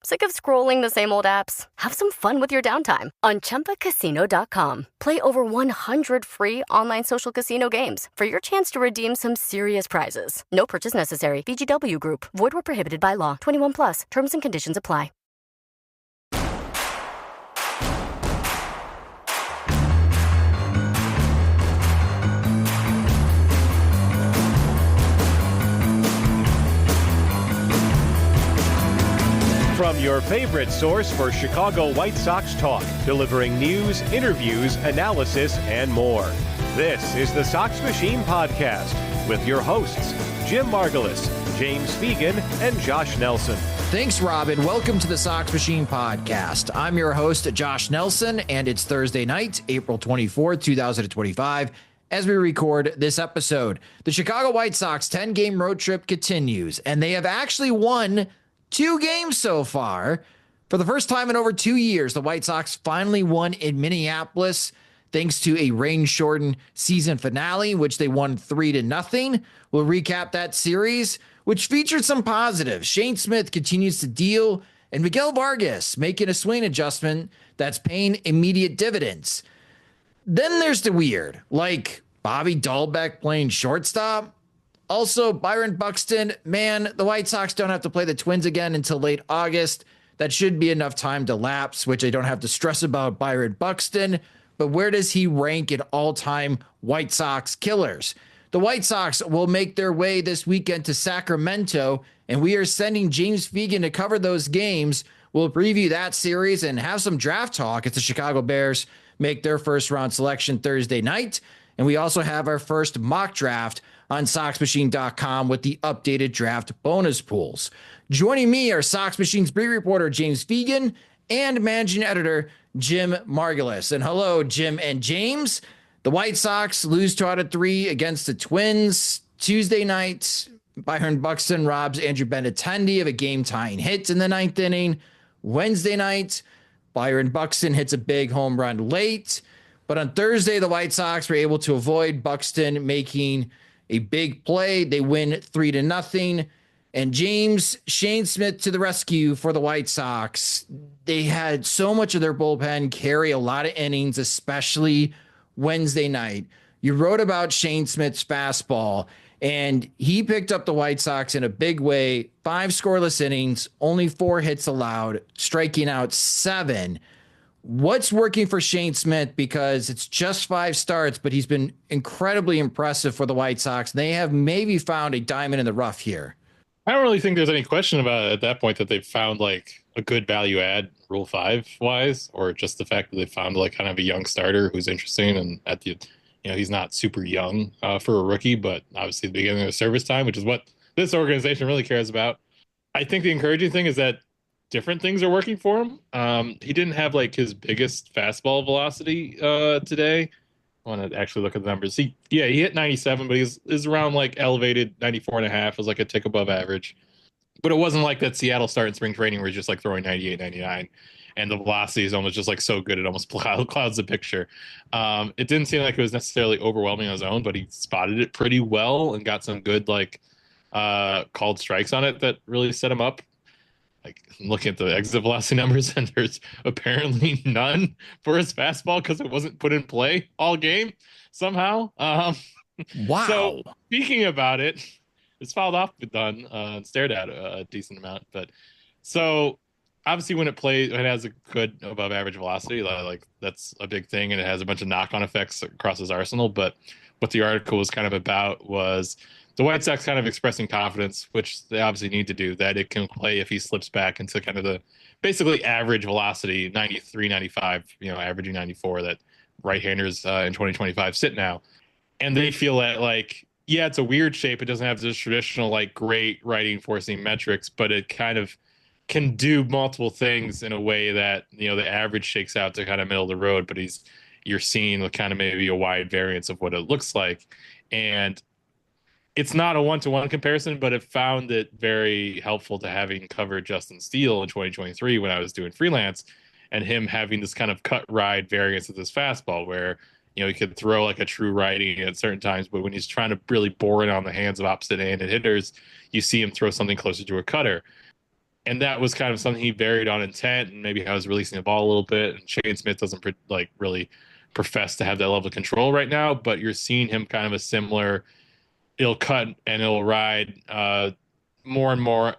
Sick of scrolling the same old apps? Have some fun with your downtime on ChumbaCasino.com. Play over 100 free online social casino games for your chance to redeem some serious prizes. No purchase necessary. VGW Group. Void where prohibited by law. 21 plus. Terms and conditions apply. From your favorite source for Chicago White Sox talk, delivering news, interviews, analysis, and more. This is the Sox Machine podcast with your hosts, Jim Margulis, James Fegan, and Josh Nelson. Thanks, Robin. Welcome to the Sox Machine podcast. I'm your host, Josh Nelson, and it's Thursday night, April 24th, 2025. As we record this episode, the Chicago White Sox 10-game road trip continues, and they have actually won 2 games so far. For the first time in over 2 years, the White Sox finally won in Minneapolis thanks to a rain-shortened season finale, which they won 3-0. We'll recap that series, which featured some positives. Shane Smith continues to deal, and Miguel Vargas making a swing adjustment that's paying immediate dividends. Then there's the weird, like Bobby Dahlbeck playing shortstop. Also, Byron Buxton, man, the White Sox don't have to play the Twins again until late August. That should be enough time to lapse, which I don't have to stress about Byron Buxton. But where does he rank in all-time White Sox killers? The White Sox will make their way this weekend to Sacramento, and we are sending James Fegan to cover those games. We'll preview that series and have some draft talk as the Chicago Bears make their first-round selection Thursday night. And we also have our first mock draft on SoxMachine.com with the updated draft bonus pools. Joining me are Sox Machine's beat reporter James Fegan and managing editor Jim Margulis. And hello, Jim and James. The White Sox lose 2 out of 3 against the Twins Tuesday night. Byron Buxton robs Andrew Benintendi of a game-tying hit in the 9th inning. Wednesday night, Byron Buxton hits a big home run late. But on Thursday, the White Sox were able to avoid Buxton making a big play. They win 3-0. And James, Shane Smith to the rescue for the White Sox. They had so much of their bullpen carry a lot of innings, especially Wednesday night. You wrote about Shane Smith's fastball, and he picked up the White Sox in a big way. 5 scoreless innings, only 4 hits allowed, striking out 7. What's working for Shane Smith? Because it's just 5 starts, but he's been incredibly impressive for the White Sox. They have maybe found a diamond in the rough here. I don't really think there's any question about it at that point that they've found like a good value add Rule 5 wise, or just the fact that they found like kind of a young starter who's interesting. And at the, he's not super young for a rookie, but obviously the beginning of the service time, which is what this organization really cares about. I think the encouraging thing is that different things are working for him. He didn't have like his biggest fastball velocity today. I want to actually look at the numbers. He hit 97, but he's around like elevated 94.5. Was like a tick above average. But it wasn't like that Seattle start in spring training where he's just like throwing 98, 99. And the velocity is almost just like so good it almost clouds the picture. It didn't seem like it was necessarily overwhelming on his own, but he spotted it pretty well and got some good like called strikes on it that really set him up. Like looking at the exit velocity numbers, and there's apparently none for his fastball because it wasn't put in play all game somehow. Wow. So speaking about it, it's fouled off with done and stared at a decent amount. But so obviously when it has a good above average velocity, like that's a big thing, and it has a bunch of knock-on effects across his arsenal. But what the article was kind of about was the White Sox kind of expressing confidence, which they obviously need to do, that it can play if he slips back into kind of the basically average velocity, 93, 95, averaging 94 that right-handers in 2025 sit now. And they feel that like, yeah, it's a weird shape. It doesn't have this traditional like great righting forcing metrics, but it kind of can do multiple things in a way that, the average shakes out to kind of middle of the road, but you're seeing kind of maybe a wide variance of what it looks like. And it's not a one-to-one comparison, but it found it very helpful to having covered Justin Steele in 2023 when I was doing freelance, and him having this kind of cut ride variance of this fastball where, he could throw like a true righty at certain times, but when he's trying to really bore it on the hands of opposite-handed hitters, you see him throw something closer to a cutter. And that was kind of something he varied on intent, and maybe how he's releasing the ball a little bit. And Shane Smith doesn't really profess to have that level of control right now, but you're seeing him kind of a similar. It'll cut and it'll ride more and more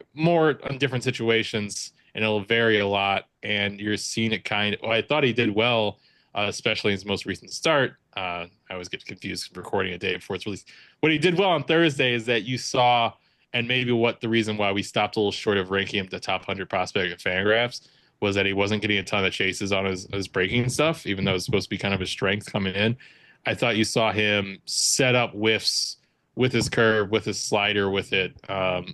on different situations, and it'll vary a lot. And you're seeing it kind of. Well, I thought he did well, especially in his most recent start. I always get confused recording a day before it's released. What he did well on Thursday is that you saw. And maybe the reason why we stopped a little short of ranking him the top 100 prospect at Fangraphs was that he wasn't getting a ton of chases on his breaking stuff, even though it's supposed to be kind of his strength coming in. I thought you saw him set up whiffs with his curve, with his slider, with it at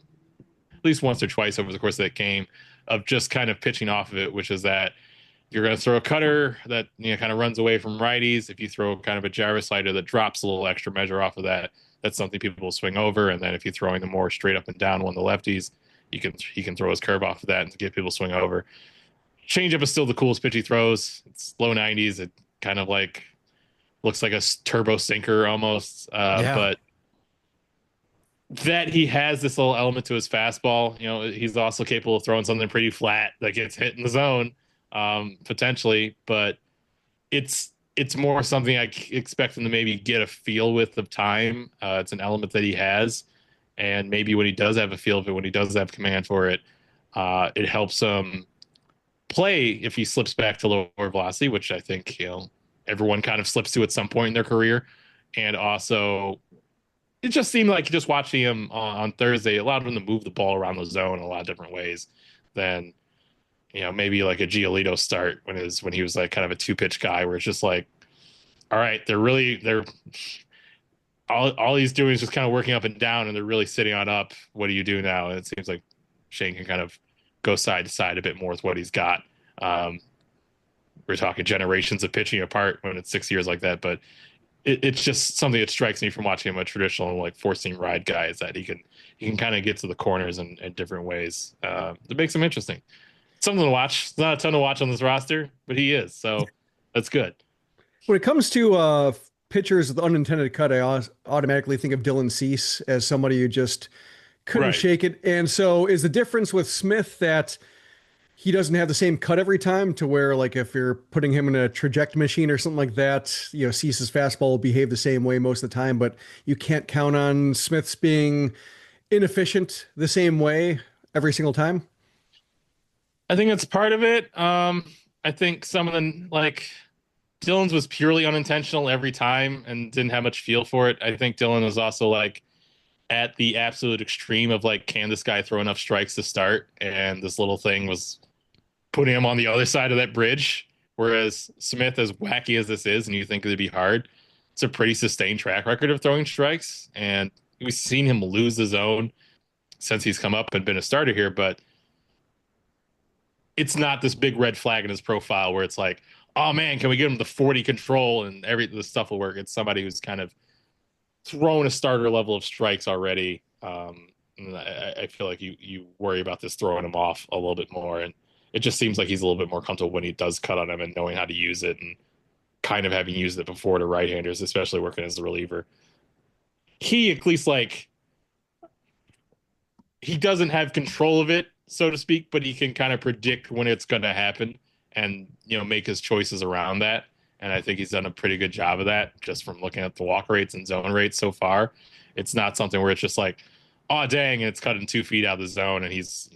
least once or twice over the course of that game of just kind of pitching off of it, which is that you're going to throw a cutter that kind of runs away from righties. If you throw kind of a gyro slider that drops a little extra measure off of that, that's something people will swing over. And then if you're throwing the more straight up and down one, the lefties, he can throw his curve off of that and get people swing over. Changeup is still the coolest pitch he throws. It's low 90s. It kind of looks like a turbo sinker almost. But that he has this little element to his fastball. He's also capable of throwing something pretty flat that gets hit in the zone, potentially. But it's more something I expect him to maybe get a feel with of time. It's an element that he has. And maybe when he does have a feel of it, when he does have command for it, it helps him play if he slips back to lower velocity, which I think, everyone kind of slips to at some point in their career. And also, it just seemed like just watching him on Thursday allowed him to move the ball around the zone in a lot of different ways than maybe like a Giolito start when he was like kind of a 2-pitch guy where it's just like, all right, they're all he's doing is just kind of working up and down and they're really sitting on up. What do you do now? And it seems like Shane can kind of go side to side a bit more with what he's got. We're talking generations of pitching apart when it's 6 years like that, but it's just something that strikes me from watching him, a traditional four-seam ride guy, is that he can kind of get to the corners in different ways. It makes him interesting. Something to watch. It's not a ton to watch on this roster, but he is. So that's good. When it comes to pitchers with unintended cut, I automatically think of Dylan Cease as somebody who just couldn't shake it. And so is the difference with Smith that he doesn't have the same cut every time, to where if you're putting him in a trajectory machine or something like that, Cease's fastball will behave the same way most of the time, but you can't count on Smith's being inefficient the same way every single time? I think that's part of it. I think some of them, Dylan's was purely unintentional every time and didn't have much feel for it. I think Dylan was also at the absolute extreme of can this guy throw enough strikes to start? And this little thing was putting him on the other side of that bridge. Whereas Smith, as wacky as this is, and you think it'd be hard, it's a pretty sustained track record of throwing strikes. And we've seen him lose the zone since he's come up and been a starter here, but it's not this big red flag in his profile where it's like, oh man, can we give him the 40 control and the stuff will work? It's somebody who's kind of thrown a starter level of strikes already. I feel like you worry about this throwing him off a little bit more. And it just seems like he's a little bit more comfortable when he does cut on him and knowing how to use it and kind of having used it before to right-handers, especially working as a reliever. He at least he doesn't have control of it, so to speak, but he can kind of predict when it's going to happen and, make his choices around that. And I think he's done a pretty good job of that just from looking at the walk rates and zone rates so far. It's not something where it's just like, oh, dang, and it's cutting 2 feet out of the zone and he's,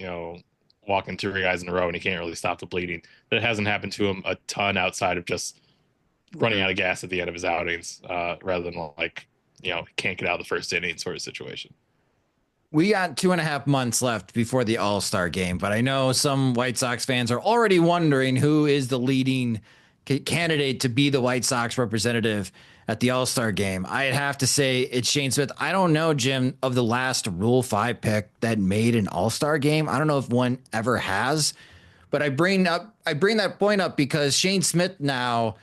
walking 3 guys in a row and he can't really stop the bleeding. That hasn't happened to him a ton outside of just running out of gas at the end of his outings, rather than can't get out of the first inning sort of situation. We got 2.5 months left before the All-Star game, but I know some White Sox fans are already wondering who is the leading candidate to be the White Sox representative at the All-Star game. I'd have to say it's Shane Smith. I don't know, Jim, of the last Rule 5 pick that made an All-Star game. I don't know if one ever has, but I bring that point up because Shane Smith now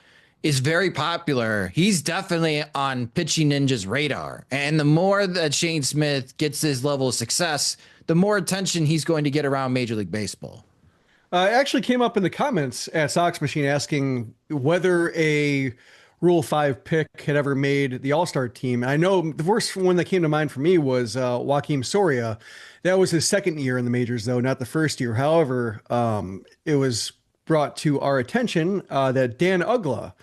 is very popular. He's definitely on Pitching Ninja's radar. And the more that Shane Smith gets this level of success, the more attention he's going to get around Major League Baseball. It actually came up in the comments at Sox Machine asking whether a Rule 5 pick had ever made the All-Star team. And I know the first one that came to mind for me was Joakim Soria. That was his second year in the majors, though, not the first year. However, it was brought to our attention that Dan Uggla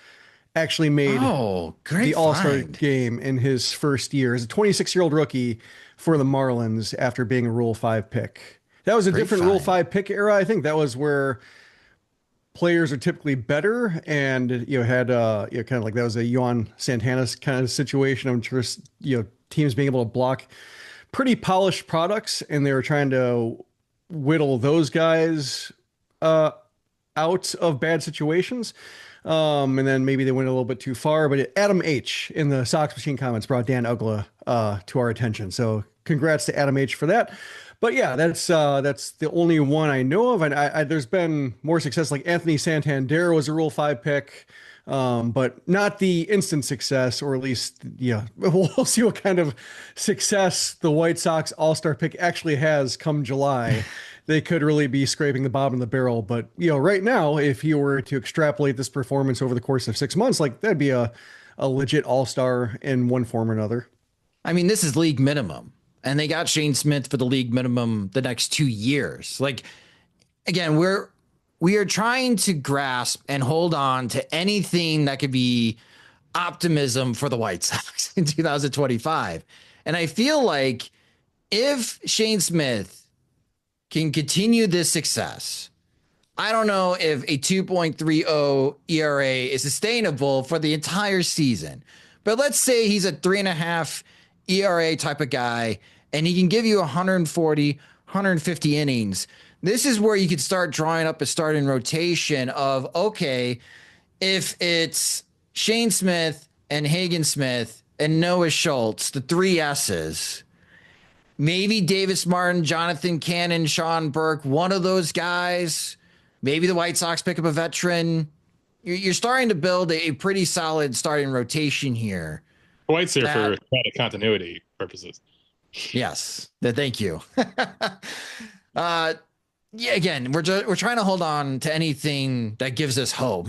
actually made the All-Star game in his first year as a 26-year-old rookie for the Marlins after being a Rule 5 pick. That was a different Rule 5 pick era. I think that was where players are typically better, and had kind of like that was a Yohan Santana's kind of situation. I'm sure teams being able to block pretty polished products, and they were trying to whittle those guys out of bad situations. And then maybe they went a little bit too far. But Adam H in the Sox Machine comments brought Dan Uggla to our attention. So congrats to Adam H for that. But yeah, that's the only one I know of. And there's been more success. Like Anthony Santander was a Rule 5 pick, but not the instant success, or at least, we'll see what kind of success the White Sox All-Star pick actually has come July. They could really be scraping the bottom of the barrel. But, right now, if you were to extrapolate this performance over the course of 6 months, like that'd be a legit All-Star in one form or another. I mean, this is league minimum. And they got Shane Smith for the league minimum the next 2 years. Like, again, we are trying to grasp and hold on to anything that could be optimism for the White Sox in 2025. And I feel like if Shane Smith can continue this success, I don't know if a 2.30 ERA is sustainable for the entire season. But let's say he's a 3.5 ERA type of guy, and he can give you 140, 150 innings. This is where you could start drawing up a starting rotation of, okay, if it's Shane Smith and Hagen Smith and Noah Schultz, the 3 S's, maybe Davis Martin, Jonathan Cannon, Sean Burke, one of those guys, maybe the White Sox pick up a veteran. You're starting to build a pretty solid starting rotation here. White's here for continuity purposes. Yes, thank you. Again, we're trying to hold on to anything that gives us hope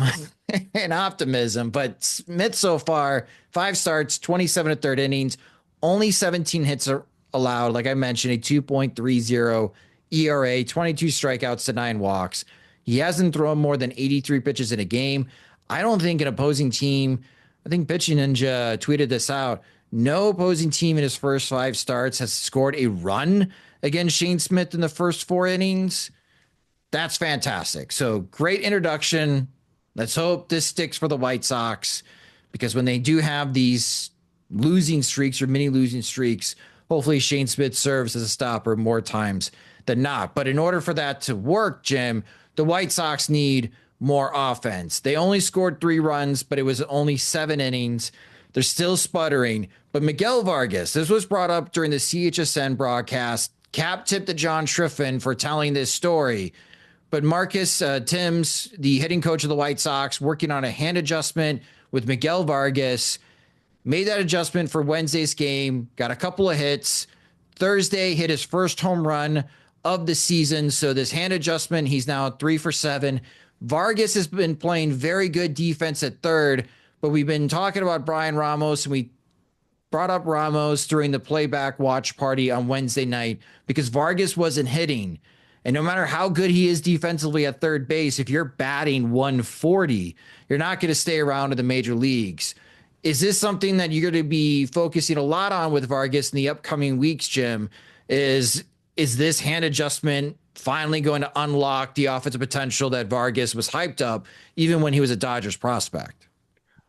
and optimism. But Smith so far, 5 starts, 27 and third innings, only 17 hits are allowed. Like I mentioned, a 2.30 ERA, 22 strikeouts to 9 walks. He hasn't thrown more than 83 pitches in a game. I don't think an opposing team, I think Pitching Ninja tweeted this out, no opposing team in his first 5 starts has scored a run against Shane Smith in the first 4 innings. That's fantastic. So great introduction. Let's hope this sticks for the White Sox, because when they do have these losing streaks or mini losing streaks, hopefully Shane Smith serves as a stopper more times than not. But in order for that to work, Jim, the White Sox need more offense. They only scored 3 runs, but it was only 7 innings. They're still sputtering. But Miguel Vargas, this was brought up during the CHSN broadcast. Cap tip to John Schriffen for telling this story. But Marcus Timms, the hitting coach of the White Sox, working on a hand adjustment with Miguel Vargas, made that adjustment for Wednesday's game, got a couple of hits. Thursday hit his first home run of the season. So this hand adjustment, he's now 3 for 7. Vargas has been playing very good defense at third, but we've been talking about Brian Ramos, and we brought up Ramos during the playback watch party on Wednesday night because Vargas wasn't hitting. And no matter how good he is defensively at third base, if you're batting 140, you're not going to stay around in the major leagues. Is this something that you're going to be focusing a lot on with Vargas in the upcoming weeks, Jim? Is this hand adjustment finally going to unlock the offensive potential that Vargas was hyped up even when he was a Dodgers prospect?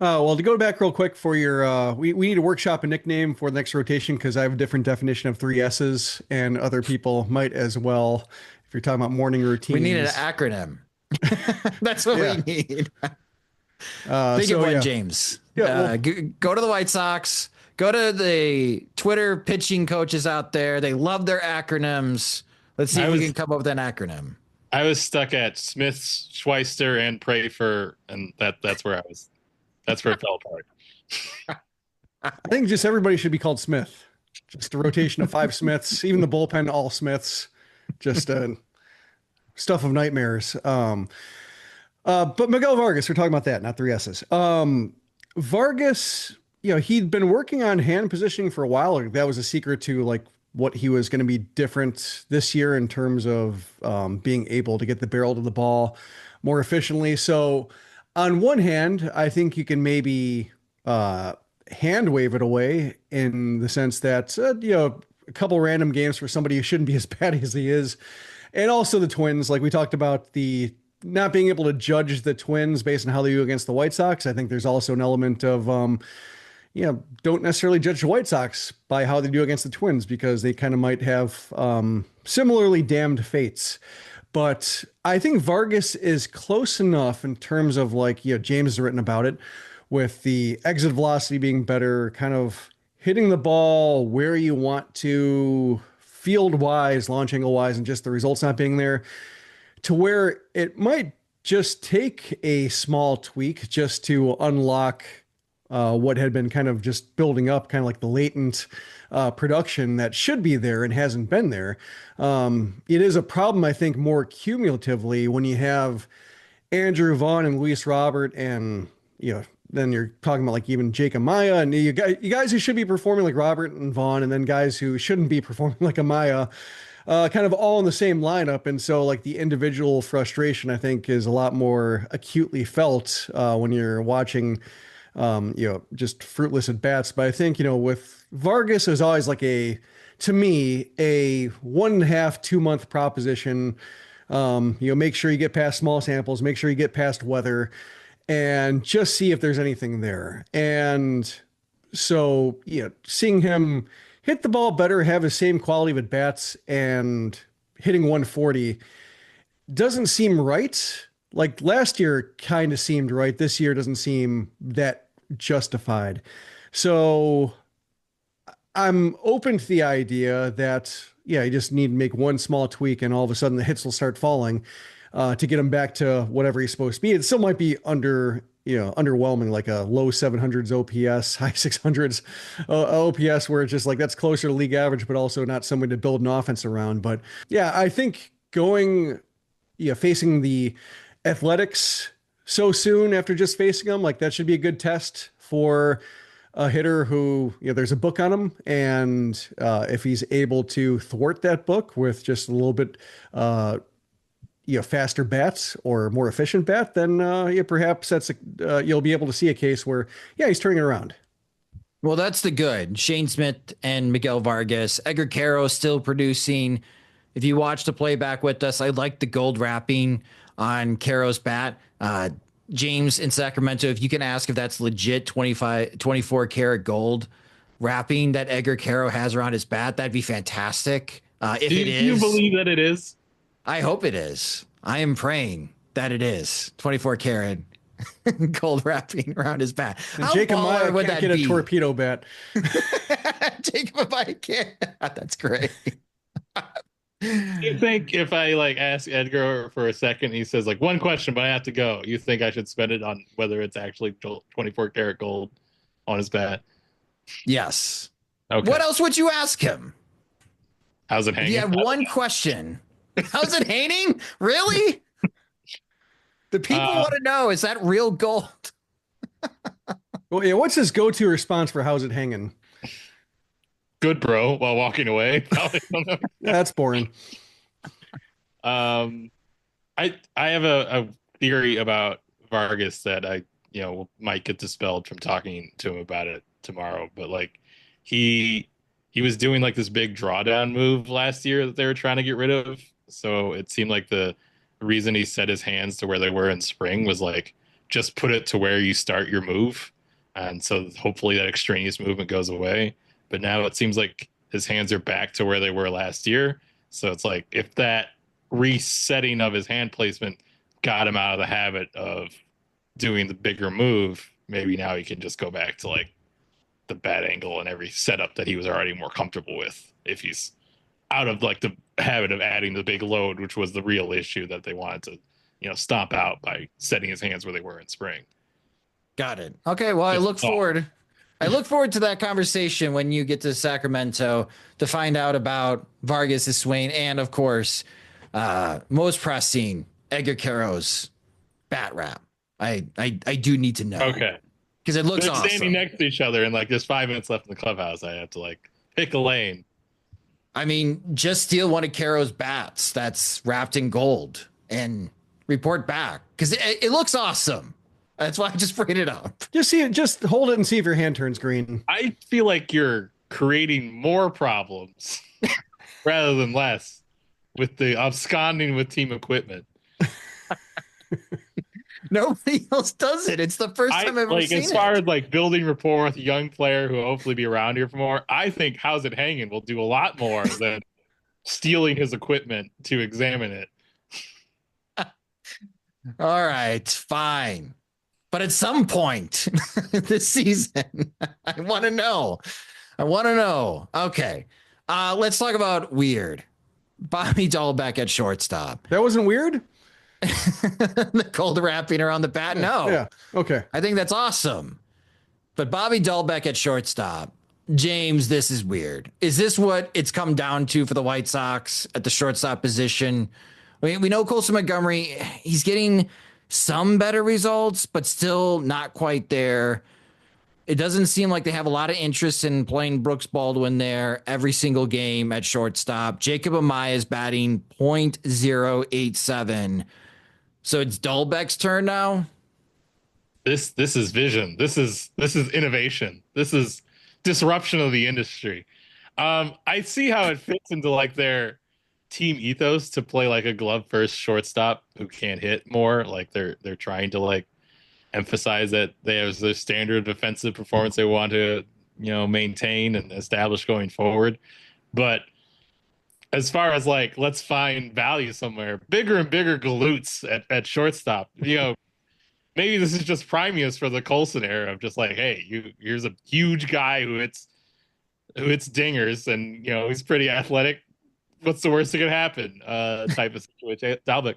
Well, to go back real quick for your, we need to workshop a nickname for the next rotation, because I have a different definition of 3 S's, and other people might as well. If you're talking about morning routines, we need an acronym. That's what we need. Think of one, James. Yeah, go to the White Sox. Go to the Twitter pitching coaches out there. They love their acronyms. Let's see if we can come up with an acronym. I was stuck at Smith, Schweister, and Prather, and that's where I was. That's where it fell apart. I think just everybody should be called Smith. Just a rotation of 5 Smiths, even the bullpen, all Smiths. Just stuff of nightmares. But Miguel Vargas, we're talking about that, not 3 S's. Vargas, he'd been working on hand positioning for a while. Like, that was a secret to like what he was going to be different this year in terms of being able to get the barrel to the ball more efficiently. So on one hand, I think you can maybe hand wave it away in the sense that, a couple random games for somebody who shouldn't be as bad as he is. And also the Twins, like we talked about the not being able to judge the Twins based on how they do against the White Sox. I think there's also an element of, don't necessarily judge the White Sox by how they do against the Twins because they kind of might have similarly damned fates. But I think Vargas is close enough in terms of like, James has written about it with the exit velocity being better, kind of hitting the ball where you want to field wise, launch angle wise, and just the results not being there, to where it might just take a small tweak just to unlock what had been kind of just building up, kind of like the latent production that should be there and hasn't been there. It is a problem, I think, more cumulatively when you have Andrew Vaughn and Luis Robert and, then you're talking about like even Jake Amaya and you guys who should be performing like Robert and Vaughn, and then guys who shouldn't be performing like Amaya, kind of all in the same lineup. And so like the individual frustration, I think, is a lot more acutely felt when you're watching, just fruitless at bats. But I think, with Vargas, it was always like to me, a 1.5, 2 month proposition. Make sure you get past small samples, make sure you get past weather, and just see if there's anything there. And so, seeing him hit the ball better, have the same quality of at bats, and hitting 140 doesn't seem right. Like last year kind of seemed right. This year doesn't seem that justified. So I'm open to the idea that, you just need to make one small tweak and all of a sudden the hits will start falling. To get him back to whatever he's supposed to be. It still might be underwhelming, like a low 700s OPS, high 600s OPS, where it's just like that's closer to league average, but also not someone to build an offense around. But yeah, I think facing the Athletics so soon after just facing them, like that should be a good test for a hitter who, there's a book on him. And if he's able to thwart that book with just a little bit, faster bats or more efficient bat, then perhaps you'll be able to see a case where, he's turning it around. Well, that's the good. Shane Smith and Miguel Vargas. Edgar Caro still producing. If you watch the playback with us, I like the gold wrapping on Caro's bat. James in Sacramento, if you can ask if that's legit 24 karat gold wrapping that Edgar Caro has around his bat, that'd be fantastic. If it is, do you believe that it is? I hope it is. I am praying that it is 24 karat gold wrapping around his bat. And Jacob Amaya would that get be? A torpedo bat. Jacob Amaya can't. That's great. You think if I ask Edgar for a second, he says one question, but I have to go. You think I should spend it on whether it's actually 24 karat gold on his bat? Yes. Okay. What else would you ask him? How's it hanging? Yeah, one question. How's it hanging? Really? The people want to know, is that real gold? Well, yeah, what's his go-to response for how's it hanging? Good, bro, while walking away. That's boring. I have a theory about Vargas that I might get dispelled from talking to him about it tomorrow, but he was doing this big drawdown move last year that they were trying to get rid of. So it seemed like the reason he set his hands to where they were in spring was just put it to where you start your move. And so hopefully that extraneous movement goes away. But now it seems like his hands are back to where they were last year. So it's if that resetting of his hand placement got him out of the habit of doing the bigger move, maybe now he can just go back to the bat angle and every setup that he was already more comfortable with, if he's out of the habit of adding the big load, which was the real issue that they wanted to stomp out by setting his hands where they were in spring. Got it. Okay, well, I look forward to that conversation when you get to Sacramento to find out about Vargas' swing and, of course, most pressing, Edgar Caro's bat wrap. I do need to know. Okay. because it looks They're awesome. standing next to each other, and like there's 5 minutes left in the clubhouse. I have to like pick a lane. I mean, just steal one of Caro's bats that's wrapped in gold and report back because it looks awesome. That's why I just bring it up. Just see it. Just hold it and see if your hand turns green. I feel like you're creating more problems rather than less with the absconding with team equipment. Nobody else does it. It's the first time I've ever seen it. As far as like building rapport with a young player who will hopefully be around here for more, I think How's It Hanging will do a lot more than stealing his equipment to examine it. All right, fine. But at some point this season, I want to know. Okay. Let's talk about weird. Bobby Dahlbeck at shortstop. That wasn't weird? The cold wrapping around the bat? No. Yeah. Okay. I think that's awesome. But Bobby Dahlbeck at shortstop. James, this is weird. Is this what it's come down to for the White Sox at the shortstop position? I mean, we know Colson Montgomery, he's getting some better results, but still not quite there. It doesn't seem like they have a lot of interest in playing Brooks Baldwin there every single game at shortstop. Jacob Amaya is batting .087. So it's Dahlbeck's turn now. This is vision. This is innovation. This is disruption of the industry. I see how it fits into like their team ethos to play like a glove first shortstop who can't hit more. Like they're trying to like emphasize that they have their standard defensive performance they want to, maintain and establish going forward. But as far as like, let's find value somewhere, bigger and bigger glutes at shortstop, maybe this is just Primus for the Colson era of just like, hey, here's a huge guy who hits dingers and, he's pretty athletic. What's the worst that could happen? Type of situation. Dalbeck.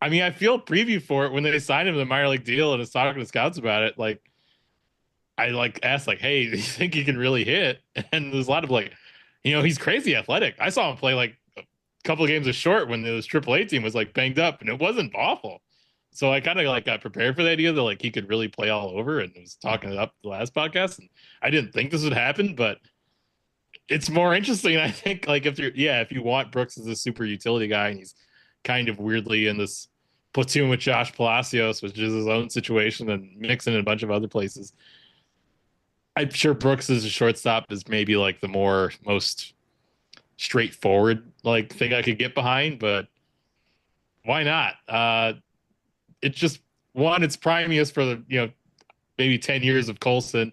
I mean, I feel preview for it when they signed him to the minor league deal and was talking to scouts about it. Like, I like asked, like, hey, do you think he can really hit? And there's a lot of like, he's crazy athletic. I saw him play like a couple of games of short when his AAA team was like banged up, and it wasn't awful. So I kind of like got prepared for the idea that like he could really play all over, and was talking it up the last podcast. And I didn't think this would happen, but it's more interesting. I think like if you want Brooks as a super utility guy, and he's kind of weirdly in this platoon with Josh Palacios, which is his own situation, and mixing in a bunch of other places. I'm sure Brooks as a shortstop is maybe like the most straightforward like thing I could get behind, but why not? It's just one, it's Primus for the maybe 10 years of Colson.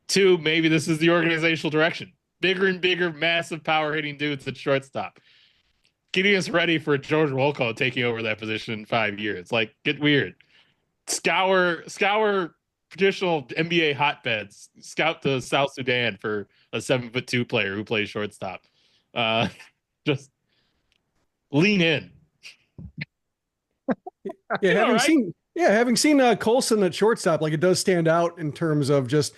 Two, maybe this is the organizational direction. Bigger and bigger, massive power hitting dudes at shortstop. Getting us ready for George Wolkow taking over that position in 5 years. Like, get weird. Scour traditional NBA hotbeds. Scout to South Sudan for a 7'2" player who plays shortstop. Just lean in. Yeah, having seen Colson at shortstop, like it does stand out in terms of just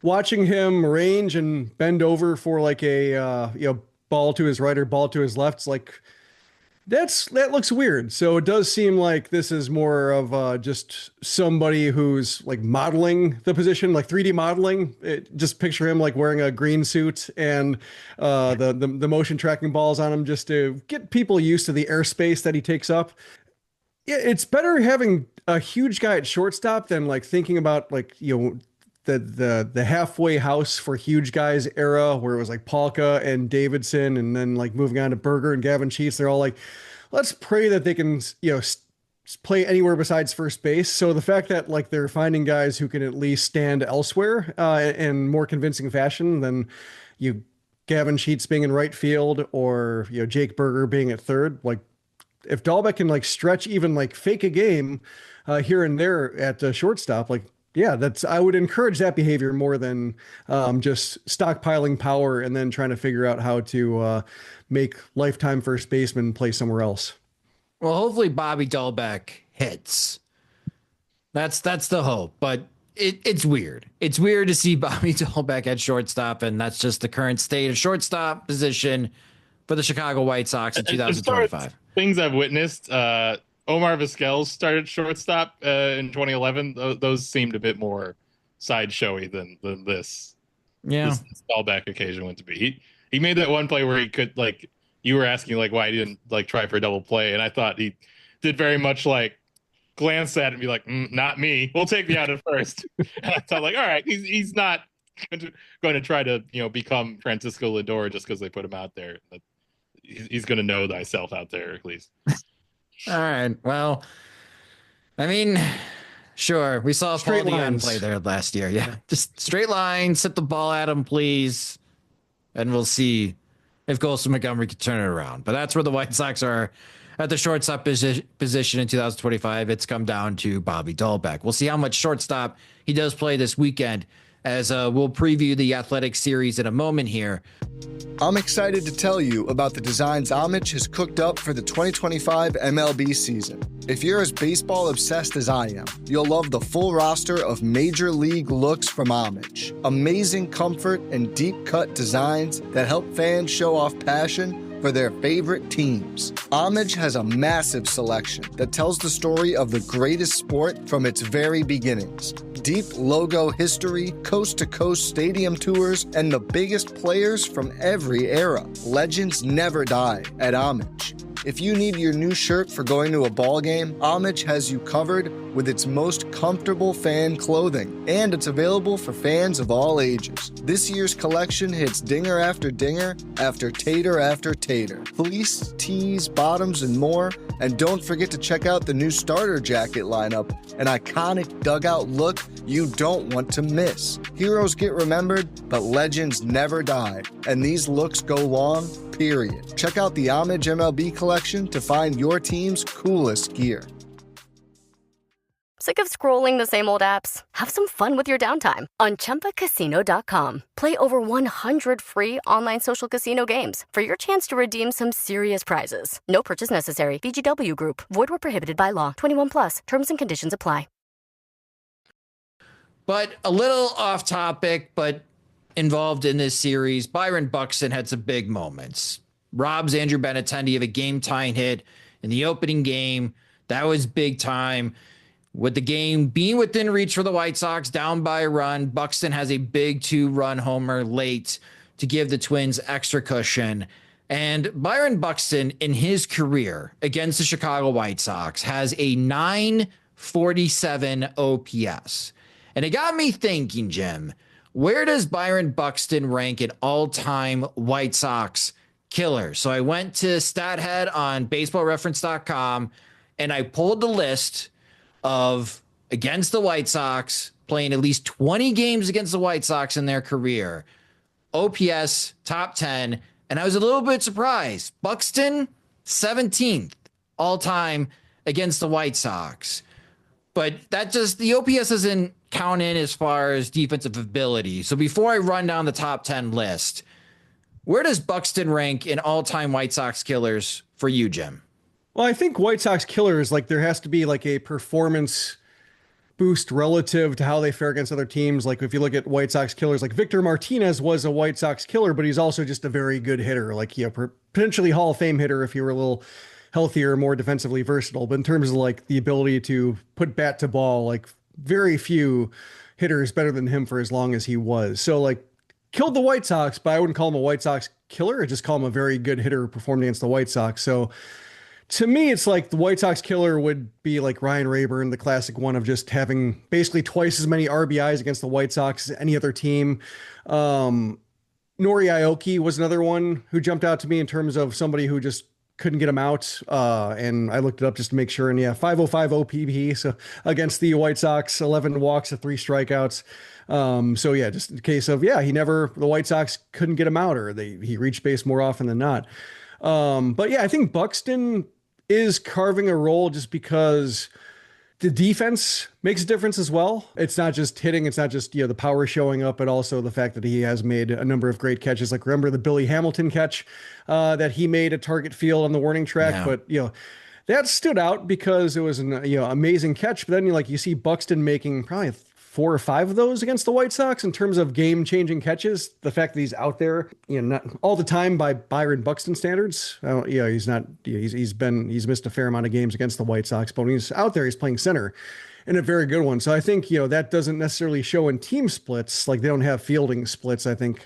watching him range and bend over for like a ball to his right or ball to his left. It's like that looks weird. So it does seem like this is more of just somebody who's like modeling the position, like 3D modeling. Just picture him like wearing a green suit and the motion tracking balls on him just to get people used to the airspace that he takes up. Yeah, it's better having a huge guy at shortstop than like thinking about like, the halfway house for huge guys era where it was like Palka and Davidson, and then like moving on to Berger and Gavin Sheets. They're all like, let's pray that they can, play anywhere besides first base. So the fact that like they're finding guys who can at least stand elsewhere in more convincing fashion than Gavin Sheets being in right field or, Jake Berger being at third, like if Dahlbeck can like stretch even like fake a game here and there at shortstop, like, yeah, I would encourage that behavior more than just stockpiling power and then trying to figure out how to make lifetime first baseman play somewhere else. Well, hopefully Bobby Dahlbeck hits. That's the hope, but it's weird. It's weird to see Bobby Dahlbeck at shortstop, and that's just the current state of shortstop position for the Chicago White Sox in 2025. Things I've witnessed Omar Vizquel started shortstop in 2011, those seemed a bit more sideshowy than this. Yeah. This callback occasion went to be. He made that one play where he could, like, you were asking like why he didn't like try for a double play, and I thought he did very much like glance at it and be like, not me. We'll take me out at first. And I thought, like, all right, he's not going to try to become Francisco Lindor just because they put him out there. He's going to know thyself out there at least. All right. Well, I mean, sure. We saw Paul Dion play there last year. Yeah. Just straight lines, hit the ball at him, please. And we'll see if Colson Montgomery can turn it around. But that's where the White Sox are at the shortstop position in 2025. It's come down to Bobby Dahlbeck. We'll see how much shortstop he does play this weekend, as we'll preview the Athletic series in a moment here. I'm excited to tell you about the designs Homage has cooked up for the 2025 MLB season. If you're as baseball obsessed as I am, you'll love the full roster of major league looks from Homage. Amazing comfort and deep cut designs that help fans show off passion for their favorite teams. Homage has a massive selection that tells the story of the greatest sport from its very beginnings. Deep logo history, coast-to-coast stadium tours, and the biggest players from every era. Legends never die at Homage. If you need your new shirt for going to a ball game, Homage has you covered with its most comfortable fan clothing, and it's available for fans of all ages. This year's collection hits dinger after dinger after tater, fleece, tees, bottoms, and more. And don't forget to check out the new starter jacket lineup, an iconic dugout look you don't want to miss. Heroes get remembered, but legends never die, and these looks go long, period. Check out the Homage MLB collection to find your team's coolest gear. Sick of scrolling the same old apps? Have some fun with your downtime on ChumbaCasino.com. Play over 100 free online social casino games for your chance to redeem some serious prizes. No purchase necessary. VGW Group. Void where prohibited by law. 21 plus. Terms and conditions apply. But a little off topic, but involved in this series, Byron Buxton had some big moments. Robs Andrew Benintendi of a game-tying hit in the opening game. That was big time. With the game being within reach for the White Sox, down by a run, Buxton has a big 2-run homer late to give the Twins extra cushion. And Byron Buxton, in his career against the Chicago White Sox, has a 947 OPS. And it got me thinking, Jim, where does Byron Buxton rank in all-time White Sox killers? So I went to StatHead on baseballreference.com, and I pulled the list of against the White Sox, playing at least 20 games against the White Sox in their career. OPS, top 10. And I was a little bit surprised. Buxton, 17th all-time against the White Sox. But that just, the OPS doesn't count in as far as defensive ability. So before I run down the top 10 list, where does Buxton rank in all-time White Sox killers for you, Jim? Well, I think White Sox killers, like there has to be like a performance boost relative to how they fare against other teams. Like if you look at White Sox killers, like Victor Martinez was a White Sox killer, but he's also just a very good hitter, like potentially Hall of Fame hitter if he were a little healthier, more defensively versatile. But in terms of like the ability to put bat to ball, like very few hitters better than him for as long as he was. So like killed the White Sox, but I wouldn't call him a White Sox killer. I just call him a very good hitter who performed against the White Sox. So to me, it's like the White Sox killer would be like Ryan Rayburn, the classic one of just having basically twice as many RBIs against the White Sox as any other team. Nori Aoki was another one who jumped out to me in terms of somebody who just couldn't get him out. And I looked it up just to make sure. And yeah, 505 OPP. So against the White Sox, 11 walks to 3 strikeouts. So yeah, just in case of, the White Sox couldn't get him out, or he reached base more often than not. But yeah, I think Buxton is carving a role just because the defense makes a difference as well. It's not just hitting. It's not just, the power showing up, but also the fact that he has made a number of great catches. Like remember the Billy Hamilton catch that he made at Target Field on the warning track. Yeah. But, that stood out because it was an, amazing catch. But then you see Buxton making probably 4 or 5 of those against the White Sox in terms of game-changing catches. The fact that he's out there, not all the time by Byron Buxton standards. He's not. He's missed a fair amount of games against the White Sox, but when he's out there, he's playing center, and a very good one. So I think that doesn't necessarily show in team splits. Like they don't have fielding splits. I think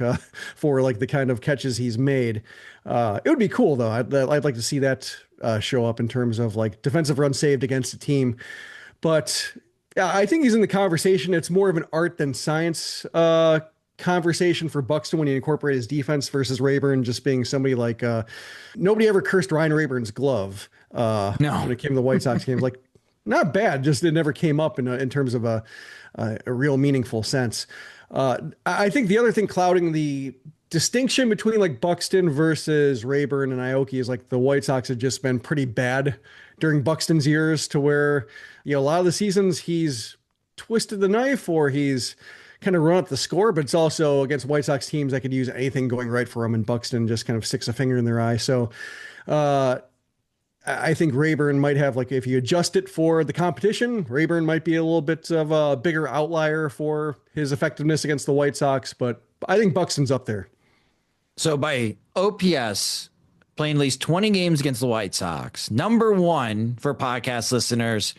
for like the kind of catches he's made. It would be cool though. I'd like to see that show up in terms of like defensive runs saved against a team. But I think he's in the conversation. It's more of an art than science conversation for Buxton when you incorporate his defense versus Rayburn just being somebody like nobody ever cursed Ryan Rayburn's glove. No, when it came to the White Sox games, like not bad, just it never came up in terms of a real meaningful sense. I think the other thing clouding the distinction between like Buxton versus Rayburn and Aoki is like the White Sox have just been pretty bad during Buxton's years to where, a lot of the seasons he's twisted the knife or he's kind of run up the score, but it's also against White Sox teams that could use anything going right for him, and Buxton just kind of sticks a finger in their eye. So I think Rayburn might have, like, if you adjust it for the competition, Rayburn might be a little bit of a bigger outlier for his effectiveness against the White Sox, but I think Buxton's up there. So by OPS, playing at least 20 games against the White Sox, number one for podcast listeners,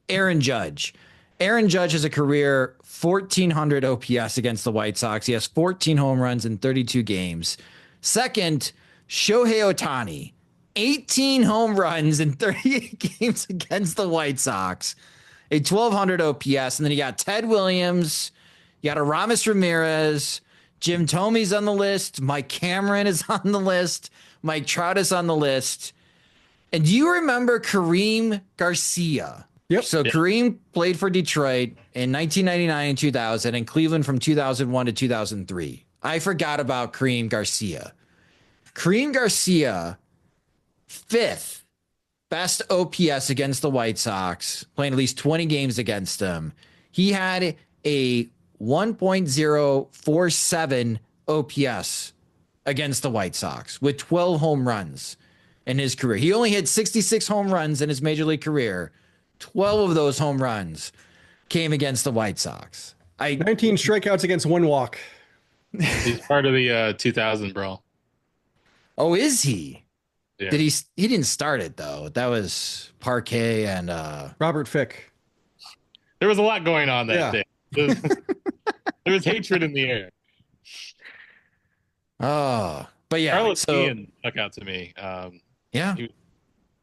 Aaron Judge. Aaron Judge has a career 1,400 OPS against the White Sox. He has 14 home runs in 32 games. Second, Shohei Ohtani, 18 home runs in 38 games against the White Sox, a 1,200 OPS. And then you got Ted Williams, you got Aramis Ramirez, Jim Thomey's on the list, Mike Cameron is on the list, Mike Trout is on the list. And do you remember Kareem Garcia? Yep. So Kareem played for Detroit in 1999 and 2000 and Cleveland from 2001 to 2003. I forgot about Kareem Garcia. Kareem Garcia, 5th best OPS against the White Sox, playing at least 20 games against them. He had a 1.047 OPS against the White Sox with 12 home runs in his career. He only hit 66 home runs in his major league career. 12 of those home runs came against the White Sox. 19 strikeouts against 1 walk. He's part of the 2000 brawl. Oh, is he? Yeah. He didn't start it though. That was Parquet and Robert Fick. There was a lot going on that day. There was hatred in the air. Oh, but yeah. Carlos Ian stuck out to me. Yeah.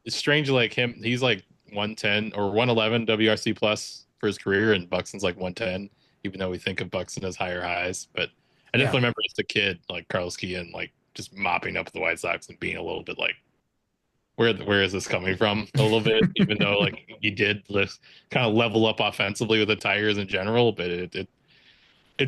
It's strange, like him. He's like 110 or 111 WRC plus for his career, and Buxton's like 110, even though we think of Buxton as higher highs. But I definitely remember as a kid, like Carlos Ian, like just mopping up the White Sox and being a little bit like, where is this coming from? A little bit, even though like he did kind of level up offensively with the Tigers in general, but it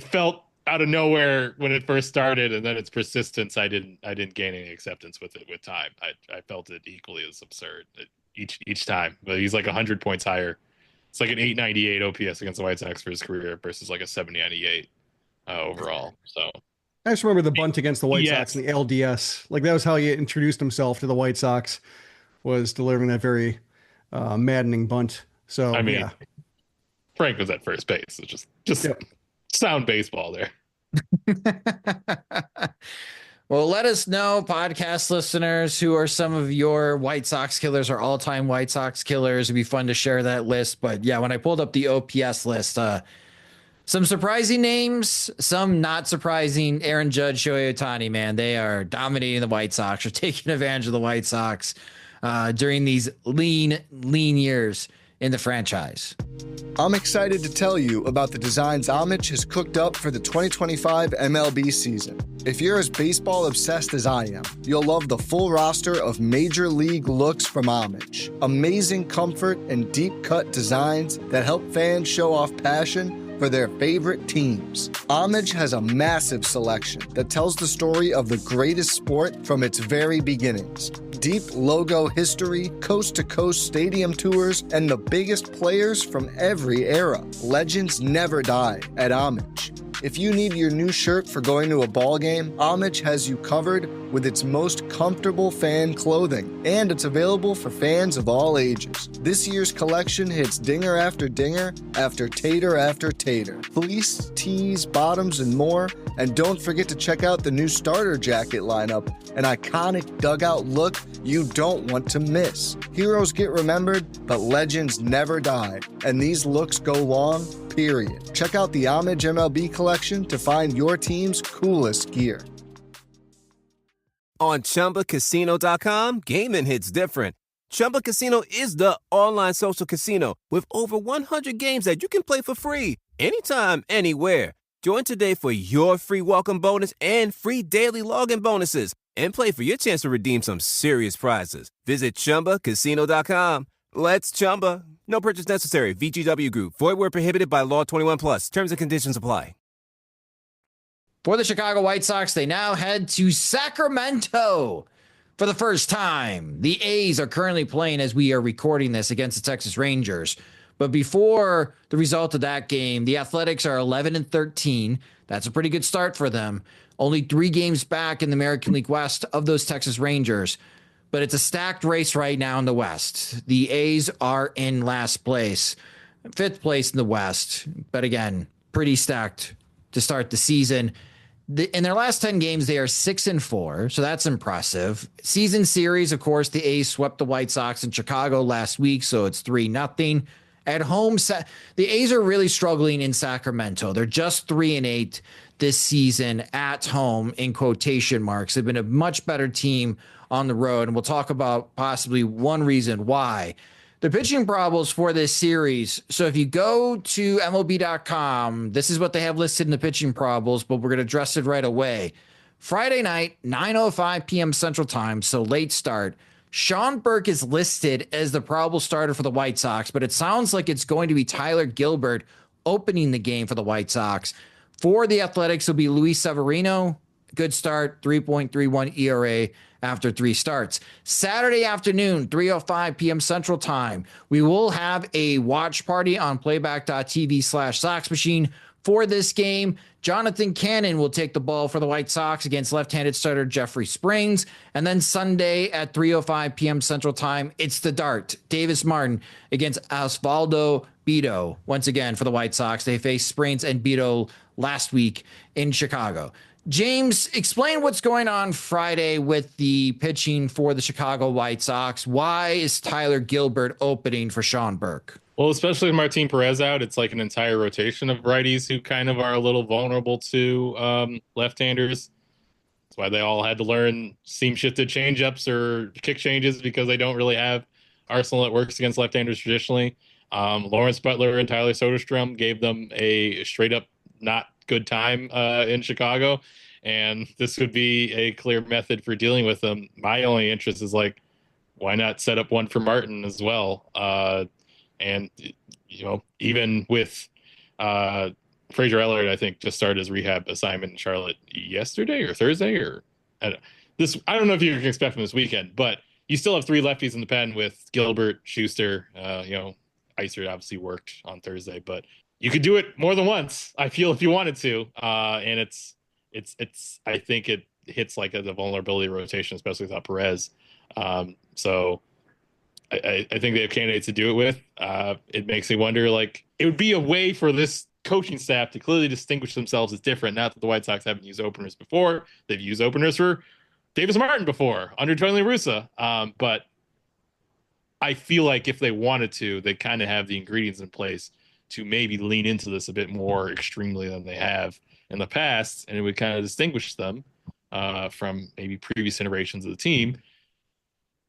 felt out of nowhere when it first started, and then its persistence, I didn't gain any acceptance with it with time. I felt it equally as absurd each time, but he's like 100 points higher. It's like an 898 OPS against the White Sox for his career versus like a 798 overall. So I just remember the bunt against the White Sox in the LDS. Like that was how he introduced himself to the White Sox, was delivering that very maddening bunt. So I mean, Frank was at first base. It's just sound baseball there. Well, let us know, podcast listeners, who are some of your White Sox killers or all-time White Sox killers. It'd be fun to share that list. But yeah, when I pulled up the OPS list, some surprising names, some not surprising. Aaron Judge, Shohei Ohtani, man, they are dominating the White Sox or taking advantage of the White Sox during these lean years in the franchise. I'm excited to tell you about the designs Homage has cooked up for the 2025 MLB season. If you're as baseball obsessed as I am, you'll love the full roster of major league looks from Homage. Amazing comfort and deep cut designs that help fans show off passion for their favorite teams. Homage has a massive selection that tells the story of the greatest sport from its very beginnings. Deep logo history, coast-to-coast stadium tours, and the biggest players from every era. Legends never die at Homage. If you need your new shirt for going to a ball game, Homage has you covered with its most comfortable fan clothing, and it's available for fans of all ages. This year's collection hits dinger after dinger after tater, fleece, tees, bottoms, and more. And don't forget to check out the new starter jacket lineup, an iconic dugout look you don't want to miss. Heroes get remembered, but legends never die, and these looks go long, period. Check out the Homage MLB collection to find your team's coolest gear. On ChumbaCasino.com, gaming hits different. Chumba Casino is the online social casino with over 100 games that you can play for free anytime, anywhere. Join today for your free welcome bonus and free daily login bonuses. And play for your chance to redeem some serious prizes. Visit ChumbaCasino.com. Let's Chumba. No purchase necessary. VGW Group. Void where prohibited by law. 21 plus. Terms and conditions apply. For the Chicago White Sox, they now head to Sacramento for the first time. The A's are currently playing as we are recording this against the Texas Rangers. But before the result of that game, the Athletics are 11-13. That's a pretty good start for them. Only 3 games back in the American League West of those Texas Rangers. But it's a stacked race right now in the West. The A's are in last place, 5th place in the West. But again, pretty stacked to start the season. In their last 10 games, they are 6-4, so that's impressive. Season series, of course, the A's swept the White Sox in Chicago last week, so it's 3-0. At home, the A's are really struggling in Sacramento. They're just 3-8 this season at home, in quotation marks. They've been a much better team on the road, and we'll talk about possibly one reason why. The pitching problems for this series. So if you go to MLB.com, this is what they have listed in the pitching problems, but we're going to address it right away. Friday night, 9:05 p.m. Central Time, so late start. Sean Burke is listed as the probable starter for the White Sox, but it sounds like it's going to be Tyler Gilbert opening the game for the White Sox. For the Athletics, it'll be Luis Severino. Good start, 3.31 ERA after 3 starts. Saturday afternoon, 3:05 p.m. Central Time, we will have a watch party on playback.tv/Sox Machine for this game. Jonathan Cannon will take the ball for the White Sox against left-handed starter Jeffrey Springs. And then Sunday at 3:05 p.m. Central Time, it's the Dart. Davis Martin against Osvaldo Bido. Once again, for the White Sox, they faced Springs and Bido last week in Chicago. James, explain what's going on Friday with the pitching for the Chicago White Sox. Why is Tyler Gilbert opening for Sean Burke? Well, especially with Martin Perez out, it's like an entire rotation of righties who kind of are a little vulnerable to left-handers. That's why they all had to learn seam-shifted changeups or kick changes, because they don't really have arsenal that works against left-handers traditionally. Lawrence Butler and Tyler Soderstrom gave them a straight-up not good time in Chicago, and this would be a clear method for dealing with them. My only interest is, like, why not set up one for Martin as well? And, you know, even with Fraser Ellard, I think, just started his rehab assignment in Charlotte yesterday or Thursday, or I don't know if you can expect from this weekend, but you still have 3 lefties in the pen with Gilbert, Schuster. Iser obviously worked on Thursday, but you could do it more than once, I feel, if you wanted to. And it's I think it hits like the vulnerability rotation, especially without Perez. So I think they have candidates to do it with. It makes me wonder, like, it would be a way for this coaching staff to clearly distinguish themselves as different. Not that the White Sox haven't used openers before. They've used openers for Davis Martin before under Tony La Russa. But I feel like if they wanted to, they kind of have the ingredients in place to maybe lean into this a bit more extremely than they have in the past, and it would kind of distinguish them from maybe previous iterations of the team.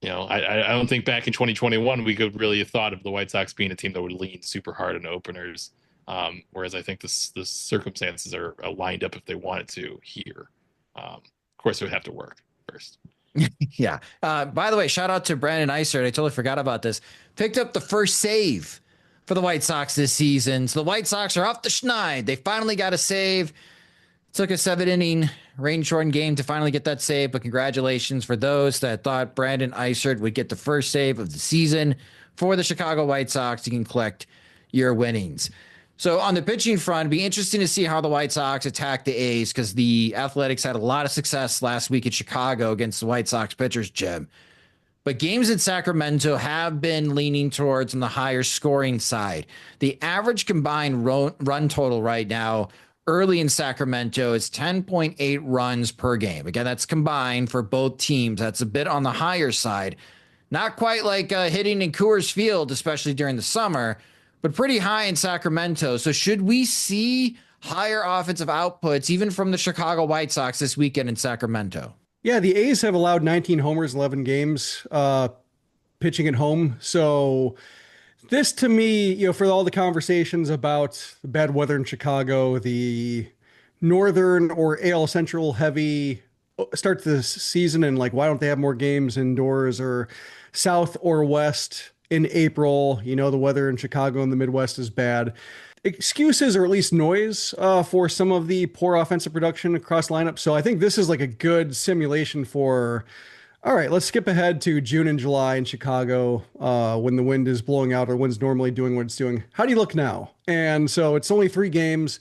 You know, I don't think back in 2021 we could really have thought of the White Sox being a team that would lean super hard on openers, whereas I think the circumstances are lined up if they wanted to here. Of course, it would have to work first. Yeah. By the way, shout out to Brandon Iser. I totally forgot about this. Picked up the first save for the White Sox this season. So the White Sox are off the schneid. They finally got a save. Took a 7-inning rain-shortened game to finally get that save, but congratulations for those that thought Brandon Isert would get the first save of the season for the Chicago White Sox. You can collect your winnings. So on the pitching front, be interesting to see how the White Sox attack the A's because the Athletics had a lot of success last week in Chicago against the White Sox pitchers, Jim. But games in Sacramento have been leaning towards on the higher scoring side. The average combined run total right now early in Sacramento is 10.8 runs per game. Again, that's combined for both teams. That's a bit on the higher side. Not quite like hitting in Coors Field, especially during the summer, but pretty high in Sacramento. So should we see higher offensive outputs even from the Chicago White Sox this weekend in Sacramento? Yeah, the A's have allowed 19 homers, 11 games pitching at home. So this to me, for all the conversations about the bad weather in Chicago, the northern or AL Central heavy start to the season and like, why don't they have more games indoors, or south or west in April? The weather in Chicago and the Midwest is bad. Excuses or at least noise for some of the poor offensive production across lineups. So I think this is like a good simulation for, all right, let's skip ahead to June and July in Chicago when the wind is blowing out or the wind's normally doing what it's doing. How do you look now? And so it's only 3 games,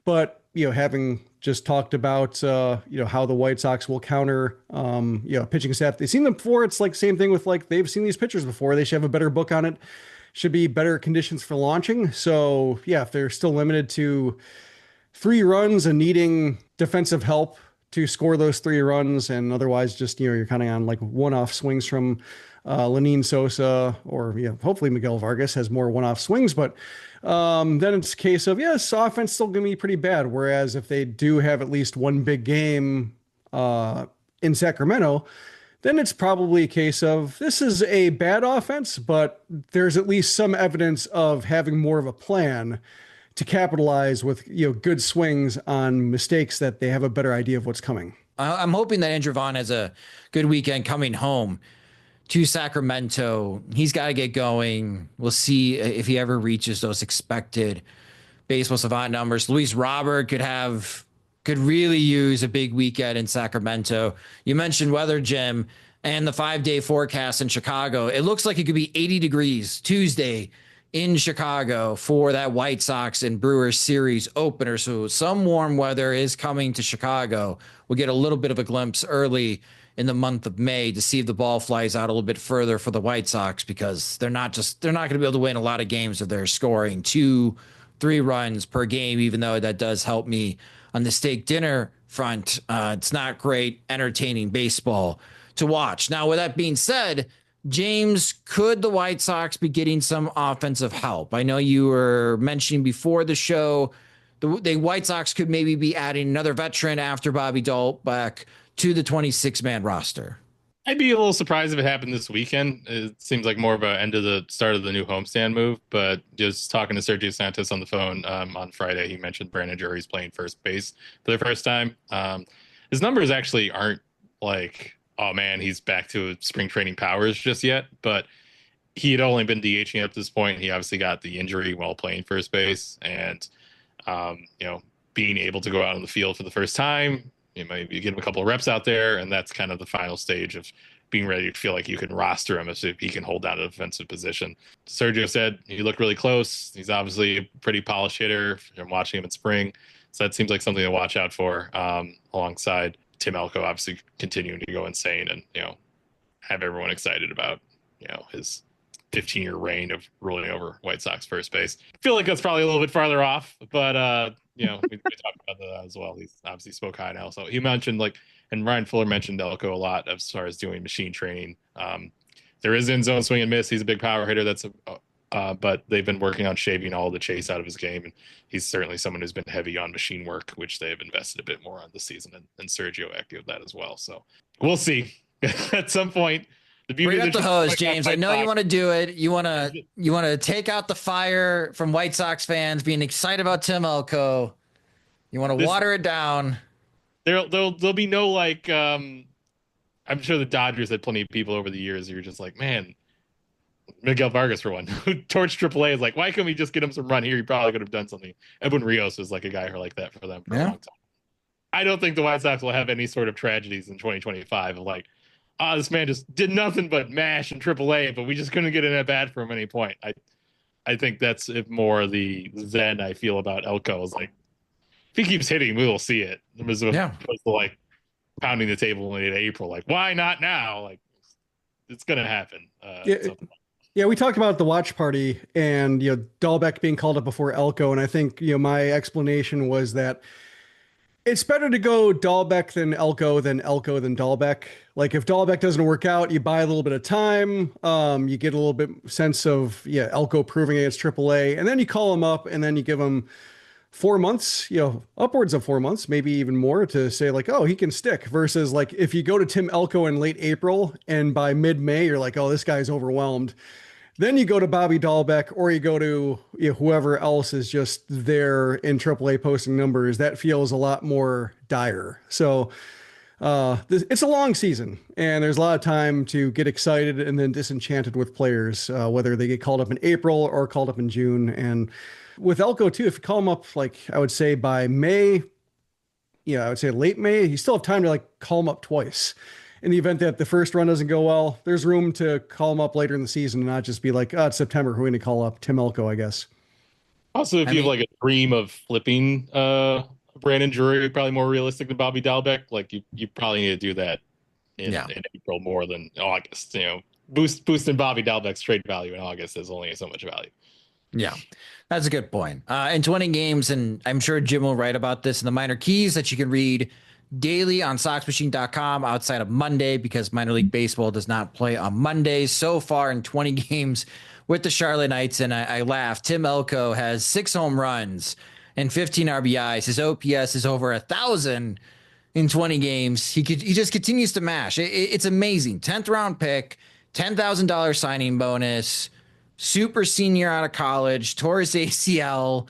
but having just talked about how the White Sox will counter pitching staff. They've seen them before. It's like same thing with like they've seen these pitchers before. They should have a better book on it. Should be better conditions for launching. So yeah, if they're still limited to 3 runs and needing defensive help to score those 3 runs, and otherwise just you're kind of on like one-off swings from Lenine Sosa, or hopefully Miguel Vargas has more one-off swings, but then it's a case of yes, offense still gonna be pretty bad. Whereas if they do have at least one big game in Sacramento, then it's probably a case of this is a bad offense, but there's at least some evidence of having more of a plan to capitalize with good swings on mistakes that they have a better idea of what's coming. I'm hoping that Andrew Vaughn has a good weekend coming home to Sacramento. He's got to get going. We'll see if he ever reaches those expected baseball savant numbers. Luis Robert could really use a big weekend in Sacramento. You mentioned weather, Jim, and the 5-day forecast in Chicago. It looks like it could be 80 degrees Tuesday in Chicago for that White Sox and Brewers series opener. So some warm weather is coming to Chicago. We'll get a little bit of a glimpse early in the month of May to see if the ball flies out a little bit further for the White Sox, because they're not going to be able to win a lot of games if they're scoring 2-3 runs per game, even though that does help me on the steak dinner front. It's not great entertaining baseball to watch. Now, with that being said, James, could the White Sox be getting some offensive help? I know you were mentioning before the show the White Sox could maybe be adding another veteran after Bobby Dalbec to the 26-man roster. I'd be a little surprised if it happened this weekend. It seems like more of an end of the start of the new homestand move, but just talking to Sergio Santos on the phone on Friday, he mentioned Brandon Drury's playing first base for the first time. His numbers actually aren't like, oh man, he's back to spring training powers just yet, but he had only been DHing up to this point. He obviously got the injury while playing first base, and being able to go out on the field for the first time, maybe get him a couple of reps out there, and that's kind of the final stage of being ready to feel like you can roster him if he can hold down a defensive position. Sergio said he looked really close. He's obviously a pretty polished hitter. I'm watching him in spring, so that seems like something to watch out for, alongside Tim Elko obviously continuing to go insane and have everyone excited about his 15-year reign of ruling over White Sox first base. I feel like that's probably a little bit farther off, but we talked about that as well. He's obviously spoke high now. So he mentioned and Ryan Fuller mentioned Elko a lot as far as doing machine training. There is in zone swing and miss. He's a big power hitter. But they've been working on shaving all the chase out of his game, and he's certainly someone who's been heavy on machine work, which they've invested a bit more on this season, and Sergio echoed that as well. So we'll see at some point. Bring up the hose, James. I know you want to do it. You want to take out the fire from White Sox fans being excited about Tim Elko. You want to water it down. There'll be no I'm sure the Dodgers had plenty of people over the years who are just like, man, Miguel Vargas for one, who torched AAA is like, why couldn't we just get him some run here? He probably could have done something. Edwin Rios was like a guy who like that for them for a long time. I don't think the White Sox will have any sort of tragedies in 2025 of this man just did nothing but mash in AAA, but we just couldn't get an at bat for him at any point. I think that's more the zen I feel about Elko is like, if he keeps hitting, we will see it. It was opposed to like pounding the table in April. Like, why not now? Like, it's going to happen. Yeah, we talked about the watch party and, Dahlbeck being called up before Elko. And I think, my explanation was that it's better to go Dahlbeck than Elko than Dahlbeck. Like if Dahlbeck doesn't work out, you buy a little bit of time. You get a little bit sense of, Elko proving against AAA, and then you call him up and then you give him 4 months, upwards of 4 months, maybe even more to say like, oh, he can stick versus like, if you go to Tim Elko in late April and by mid-May, you're like, oh, this guy's overwhelmed. Then you go to Bobby Dahlbeck or you go to whoever else is just there in AAA posting numbers. That feels a lot more dire. So it's a long season and there's a lot of time to get excited and then disenchanted with players, whether they get called up in April or called up in June. And with Elko too, if you call him up, like I would say by May, I would say late May, you still have time to like call him up twice. In the event that the first run doesn't go well, there's room to call him up later in the season and not just be like, oh, it's September, who are we going to call up? Tim Elko, I guess. Also, if you have like a dream of flipping Brandon Drury, probably more realistic than Bobby Dahlbeck, like you probably need to do that in April more than August. Boosting Bobby Dahlbeck's trade value in August is only so much value. Yeah, that's a good point. In 20 games, and I'm sure Jim will write about this in the minor keys that you can read daily on SoxMachine.com outside of Monday because minor league baseball does not play on Mondays. So far in 20 games with the Charlotte Knights, and I laugh, Tim Elko has 6 home runs and 15 RBIs. His OPS is over 1,000 in 20 games. He just continues to mash. It's amazing. 10th round pick, $10,000 signing bonus, super senior out of college, tore his ACL,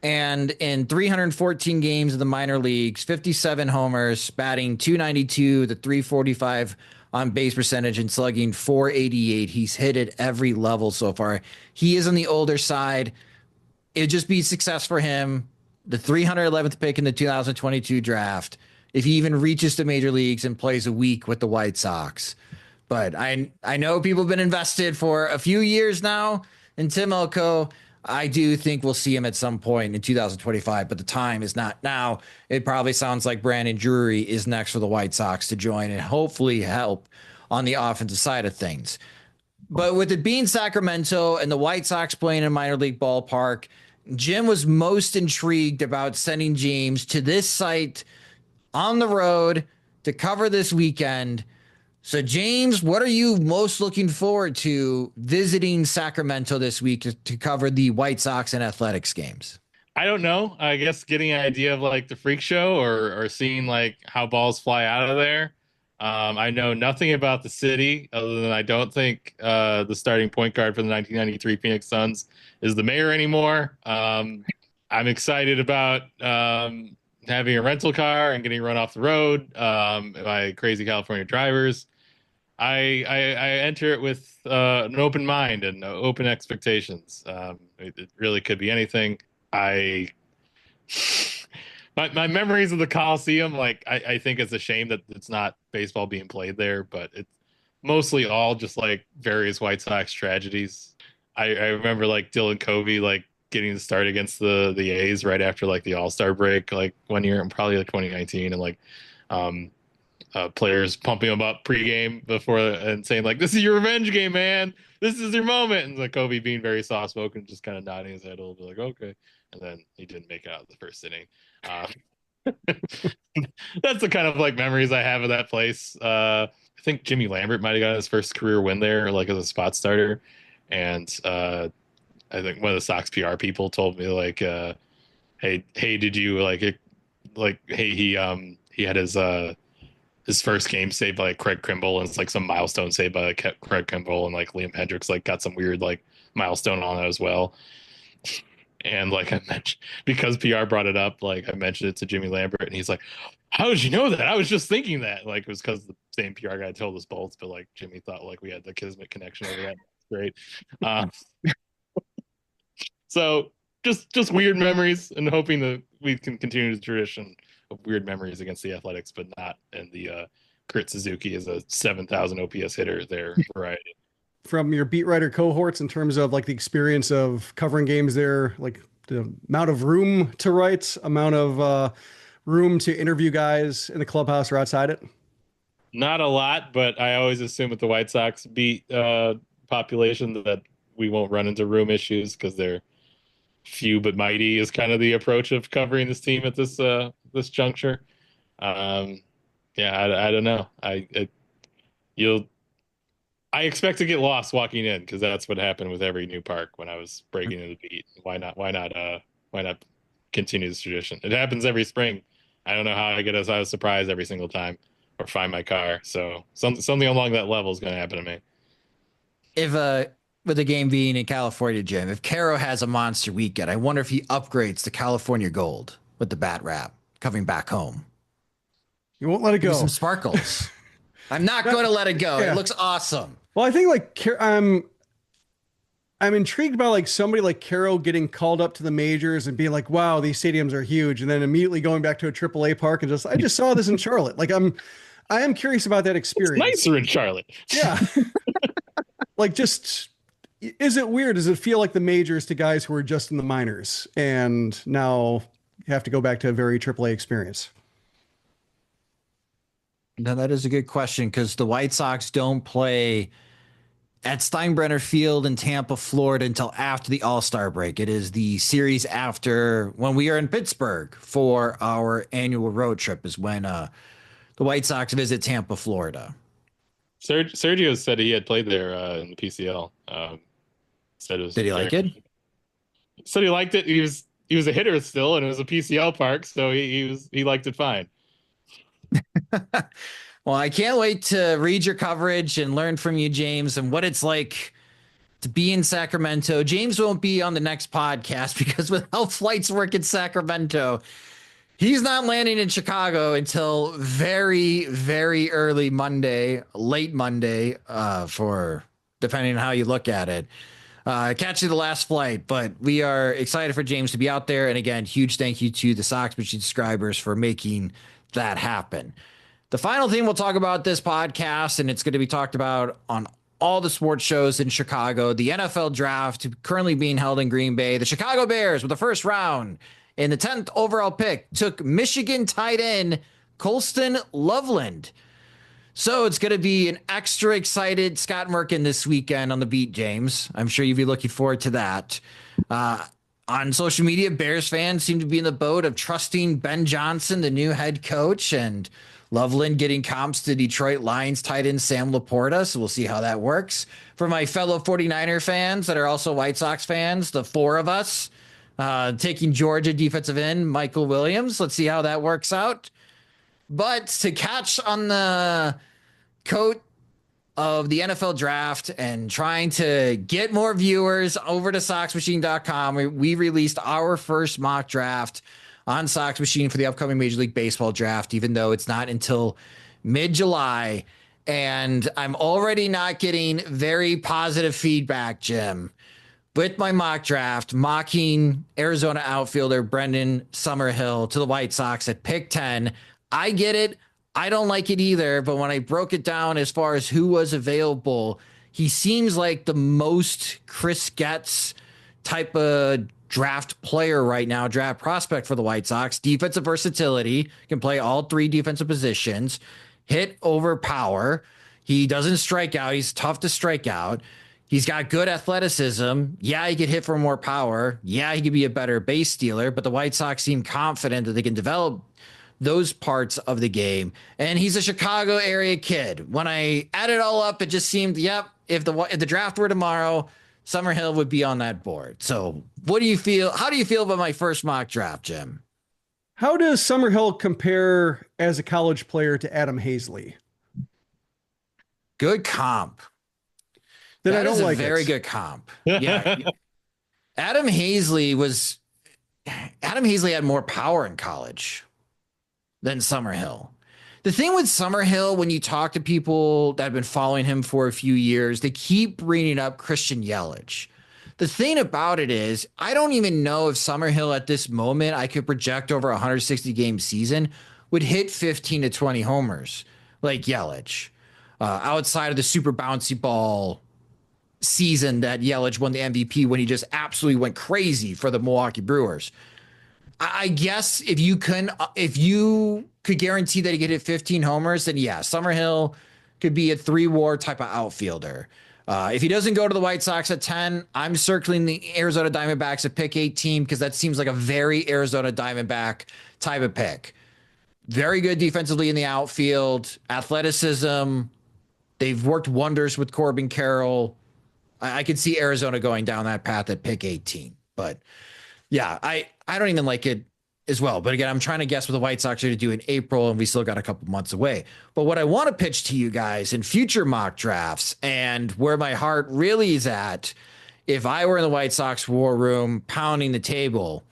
and in 314 games in the minor leagues, 57 homers, batting .292, the .345 on base percentage, and slugging .488. He's hit at every level so far. He is on the older side. It'd just be success for him. The 311th pick in the 2022 draft, if he even reaches the major leagues and plays a week with the White Sox. But I know people have been invested for a few years now in Tim Elko. I do think we'll see him at some point in 2025, but the time is not now. It probably sounds like Brandon Drury is next for the White Sox to join and hopefully help on the offensive side of things. But with it being Sacramento and the White Sox playing in a minor league ballpark, Jim was most intrigued about sending James to this site on the road to cover this weekend. So, James, what are you most looking forward to visiting Sacramento this week to cover the White Sox and Athletics games? I don't know. I guess getting an idea of like the freak show or seeing like how balls fly out of there. I know nothing about the city other than I don't think the starting point guard for the 1993 Phoenix Suns is the mayor anymore. I'm excited about having a rental car and getting run off the road by crazy California drivers. I enter it with an open mind and open expectations. It really could be anything. My memories of the Coliseum, like I think it's a shame that it's not baseball being played there, but it's mostly all just like various White Sox tragedies. I remember like Dylan Covey like getting the start against the A's right after like the All-Star break, like one year, probably like 2019, and like players pumping him up pregame before and saying like, "This is your revenge game, man. This is your moment." And like Kobe being very soft spoken, just kind of nodding his head a little bit like, "Okay." And then he didn't make it out of the first inning. That's the kind of like memories I have of that place. I think Jimmy Lambert might have got his first career win there, like as a spot starter. And I think one of the Sox PR people told me like, "Hey, did you hey, he had his first game saved by like Craig Kimbrell, and it's like some milestone saved by like Craig Kimbrell, and like Liam Hendricks like got some weird like milestone on it as well." And like I mentioned, because PR brought it up, like I mentioned it to Jimmy Lambert, and he's like, "How did you know that? I was just thinking that." Like it was because the same PR guy told us both, but like Jimmy thought like we had the Kismet connection over that. Great. So just weird memories, and hoping that we can continue the tradition of weird memories against the Athletics, but not in the Kurt Suzuki as a 7,000 OPS hitter there variety. from your beat writer cohorts in terms of like the experience of covering games there, like the amount of room to write, amount of room to interview guys in the clubhouse or outside it? Not a lot, but I always assume with the White Sox beat population that we won't run into room issues because they're few but mighty is kind of the approach of covering this team at this juncture. I don't know. I expect to get lost walking in because that's what happened with every new park when I was breaking into the beat. Why not continue this tradition? It happens every spring. I don't know how I get as a surprise every single time or find my car. So something along that level is going to happen to me. If with the game being in California, Jim, if Caro has a monster weekend, I wonder if he upgrades to California Gold with the bat wrap coming back home. You won't let it go. Some sparkles. I'm not going to let it go. Yeah. It looks awesome. Well, I think like I'm intrigued by like somebody like Caro getting called up to the majors and being like, wow, these stadiums are huge. And then immediately going back to a AAA park and I just saw this in Charlotte. Like I am curious about that experience. It's nicer in Charlotte. Yeah. Like is it weird? Does it feel like the majors to guys who are just in the minors and now have to go back to a very AAA experience? Now, that is a good question because the White Sox don't play at Steinbrenner Field in Tampa, Florida until after the All-Star break. It is the series after when we are in Pittsburgh for our annual road trip is when the White Sox visit Tampa, Florida. Sergio said he had played there in the PCL. Did he like it? He said he liked it. He was a hitter still, and it was a PCL park, so he liked it fine. Well, I can't wait to read your coverage and learn from you, James, and what it's like to be in Sacramento. James won't be on the next podcast because with how flights work in Sacramento, he's not landing in Chicago until very, very early Monday, late Monday, for depending on how you look at it. Catching the last flight, but we are excited for James to be out there. And again, huge thank you to the Sox Machine subscribers for making that happen. The final thing we'll talk about this podcast, and it's going to be talked about on all the sports shows in Chicago, the NFL draft currently being held in Green Bay. The Chicago Bears with the first round in the 10th overall pick took Michigan tight end Colston Loveland. So it's going to be an extra excited Scott Merkin this weekend on the beat, James. I'm sure you'll be looking forward to that. On social media, Bears fans seem to be in the boat of trusting Ben Johnson, the new head coach, and Loveland getting comps to Detroit Lions tight end Sam Laporta. So we'll see how that works. For my fellow 49er fans that are also White Sox fans, the four of us taking Georgia defensive end Michael Williams. Let's see how that works out. But to catch on the coat of the NFL draft and trying to get more viewers over to SoxMachine.com, we released our first mock draft on Sox Machine for the upcoming Major League Baseball draft, even though it's not until mid-July. And I'm already not getting very positive feedback, Jim, with my mock draft, mocking Arizona outfielder Brendan Summerhill to the White Sox at pick 10. I get it. I don't like it either. But when I broke it down as far as who was available, he seems like the most Chris Getz type of draft player right now, draft prospect for the White Sox. Defensive versatility, can play all three defensive positions, hit over power. He doesn't strike out. He's tough to strike out. He's got good athleticism. Yeah, he could hit for more power. Yeah, he could be a better base stealer, but the White Sox seem confident that they can develop those parts of the game. And he's a Chicago area kid. When I add it all up, it just seemed, yep, if the draft were tomorrow, Summerhill would be on that board. So what do you feel? How do you feel about my first mock draft, Jim? How does Summerhill compare as a college player to Adam Hazley? Good comp. Then that I don't is like a very it. good comp. Yeah. Adam Hazley had more power in college than Summerhill. The thing with Summerhill, when you talk to people that have been following him for a few years, they keep bringing up Christian Yelich. The thing about it is, I don't even know if Summerhill at this moment, I could project over a 160 game season, would hit 15 to 20 homers like Yelich, outside of the super bouncy ball season that Yelich won the MVP when he just absolutely went crazy for the Milwaukee Brewers. I guess if you could guarantee that he could hit 15 homers, then yeah, Summerhill could be a 3-WAR type of outfielder. If he doesn't go to the White Sox at 10, I'm circling the Arizona Diamondbacks at pick 18 because that seems like a very Arizona Diamondback type of pick. Very good defensively in the outfield, athleticism. They've worked wonders with Corbin Carroll. I could see Arizona going down that path at pick 18. But yeah, I don't even like it as well. But again, I'm trying to guess what the White Sox are to do in April, and we still got a couple months away. But what I want to pitch to you guys in future mock drafts, and where my heart really is at, if I were in the White Sox war room pounding the table,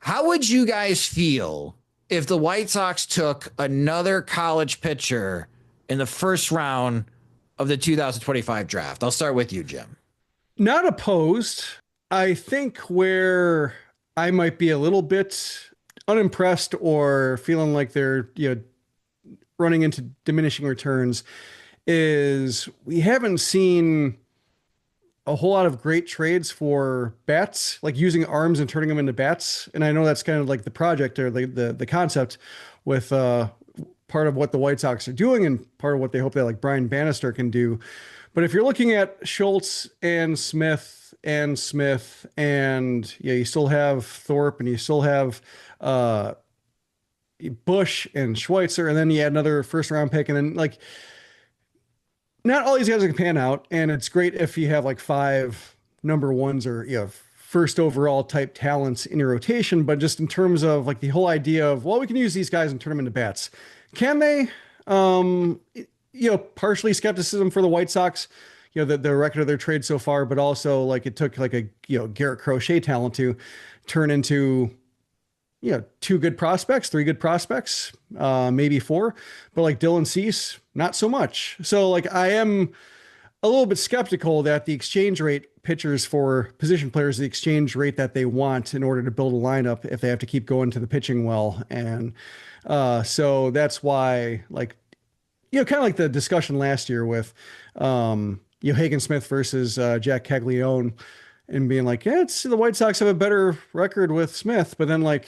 how would you guys feel if the White Sox took another college pitcher in the first round of the 2025 draft? I'll start with you, Jim. Not opposed. I think where I might be a little bit unimpressed or feeling like they're, running into diminishing returns is we haven't seen a whole lot of great trades for bats, like using arms and turning them into bats. And I know that's kind of like the project or the concept with part of what the White Sox are doing and part of what they hope that like Brian Bannister can do. But if you're looking at Schultz and Smith and you still have Thorpe and you still have Bush and Schweitzer, and then you add another first round pick, and then like not all these guys can pan out. And it's great if you have like 5 number ones or first overall type talents in your rotation, but just in terms of like the whole idea of, well, we can use these guys and turn them into bats. Can they? Partially skepticism for the White Sox, the record of their trade so far, but also like it took like a, Garrett Crochet talent to turn into, 2 good prospects, 3 good prospects, maybe 4, but like Dylan Cease, not so much. So like I am a little bit skeptical that the exchange rate pitchers for position players, the exchange rate that they want in order to build a lineup, if they have to keep going to the pitching well. And so that's why, like, kind of like the discussion last year with, Hagen Smith versus Jack Caglione, and being like, yeah, the White Sox have a better record with Smith, but then like,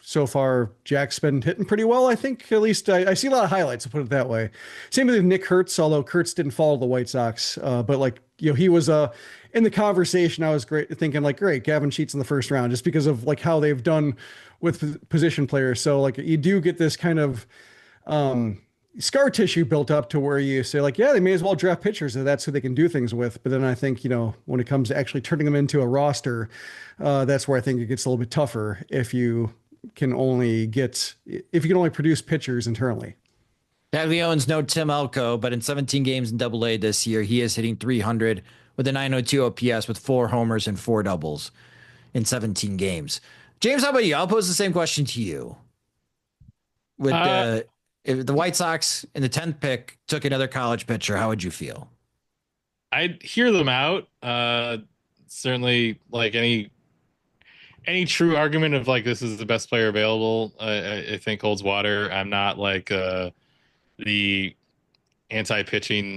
so far Jack's been hitting pretty well. I think at least I see a lot of highlights, to put it that way. Same with Nick Kurtz, although Kurtz didn't follow the White Sox, but like, he was in the conversation. I was thinking like, great, Gavin Sheets in the first round, just because of like how they've done with position players. So like you do get this kind of scar tissue built up to where you say like, yeah, they may as well draft pitchers if that's who they can do things with. But then I think, when it comes to actually turning them into a roster, that's where I think it gets a little bit tougher if you can only produce pitchers internally. Caglione's no Tim Elko, but in 17 games in Double-A this year, he is hitting 300 with a 902 OPS with 4 homers and 4 doubles in 17 games. James, how about you? I'll pose the same question to you. With if the White Sox in the 10th pick took another college pitcher, how would you feel? I'd hear them out. Certainly, like any true argument of like this is the best player available, I think holds water. I'm not like the anti-pitching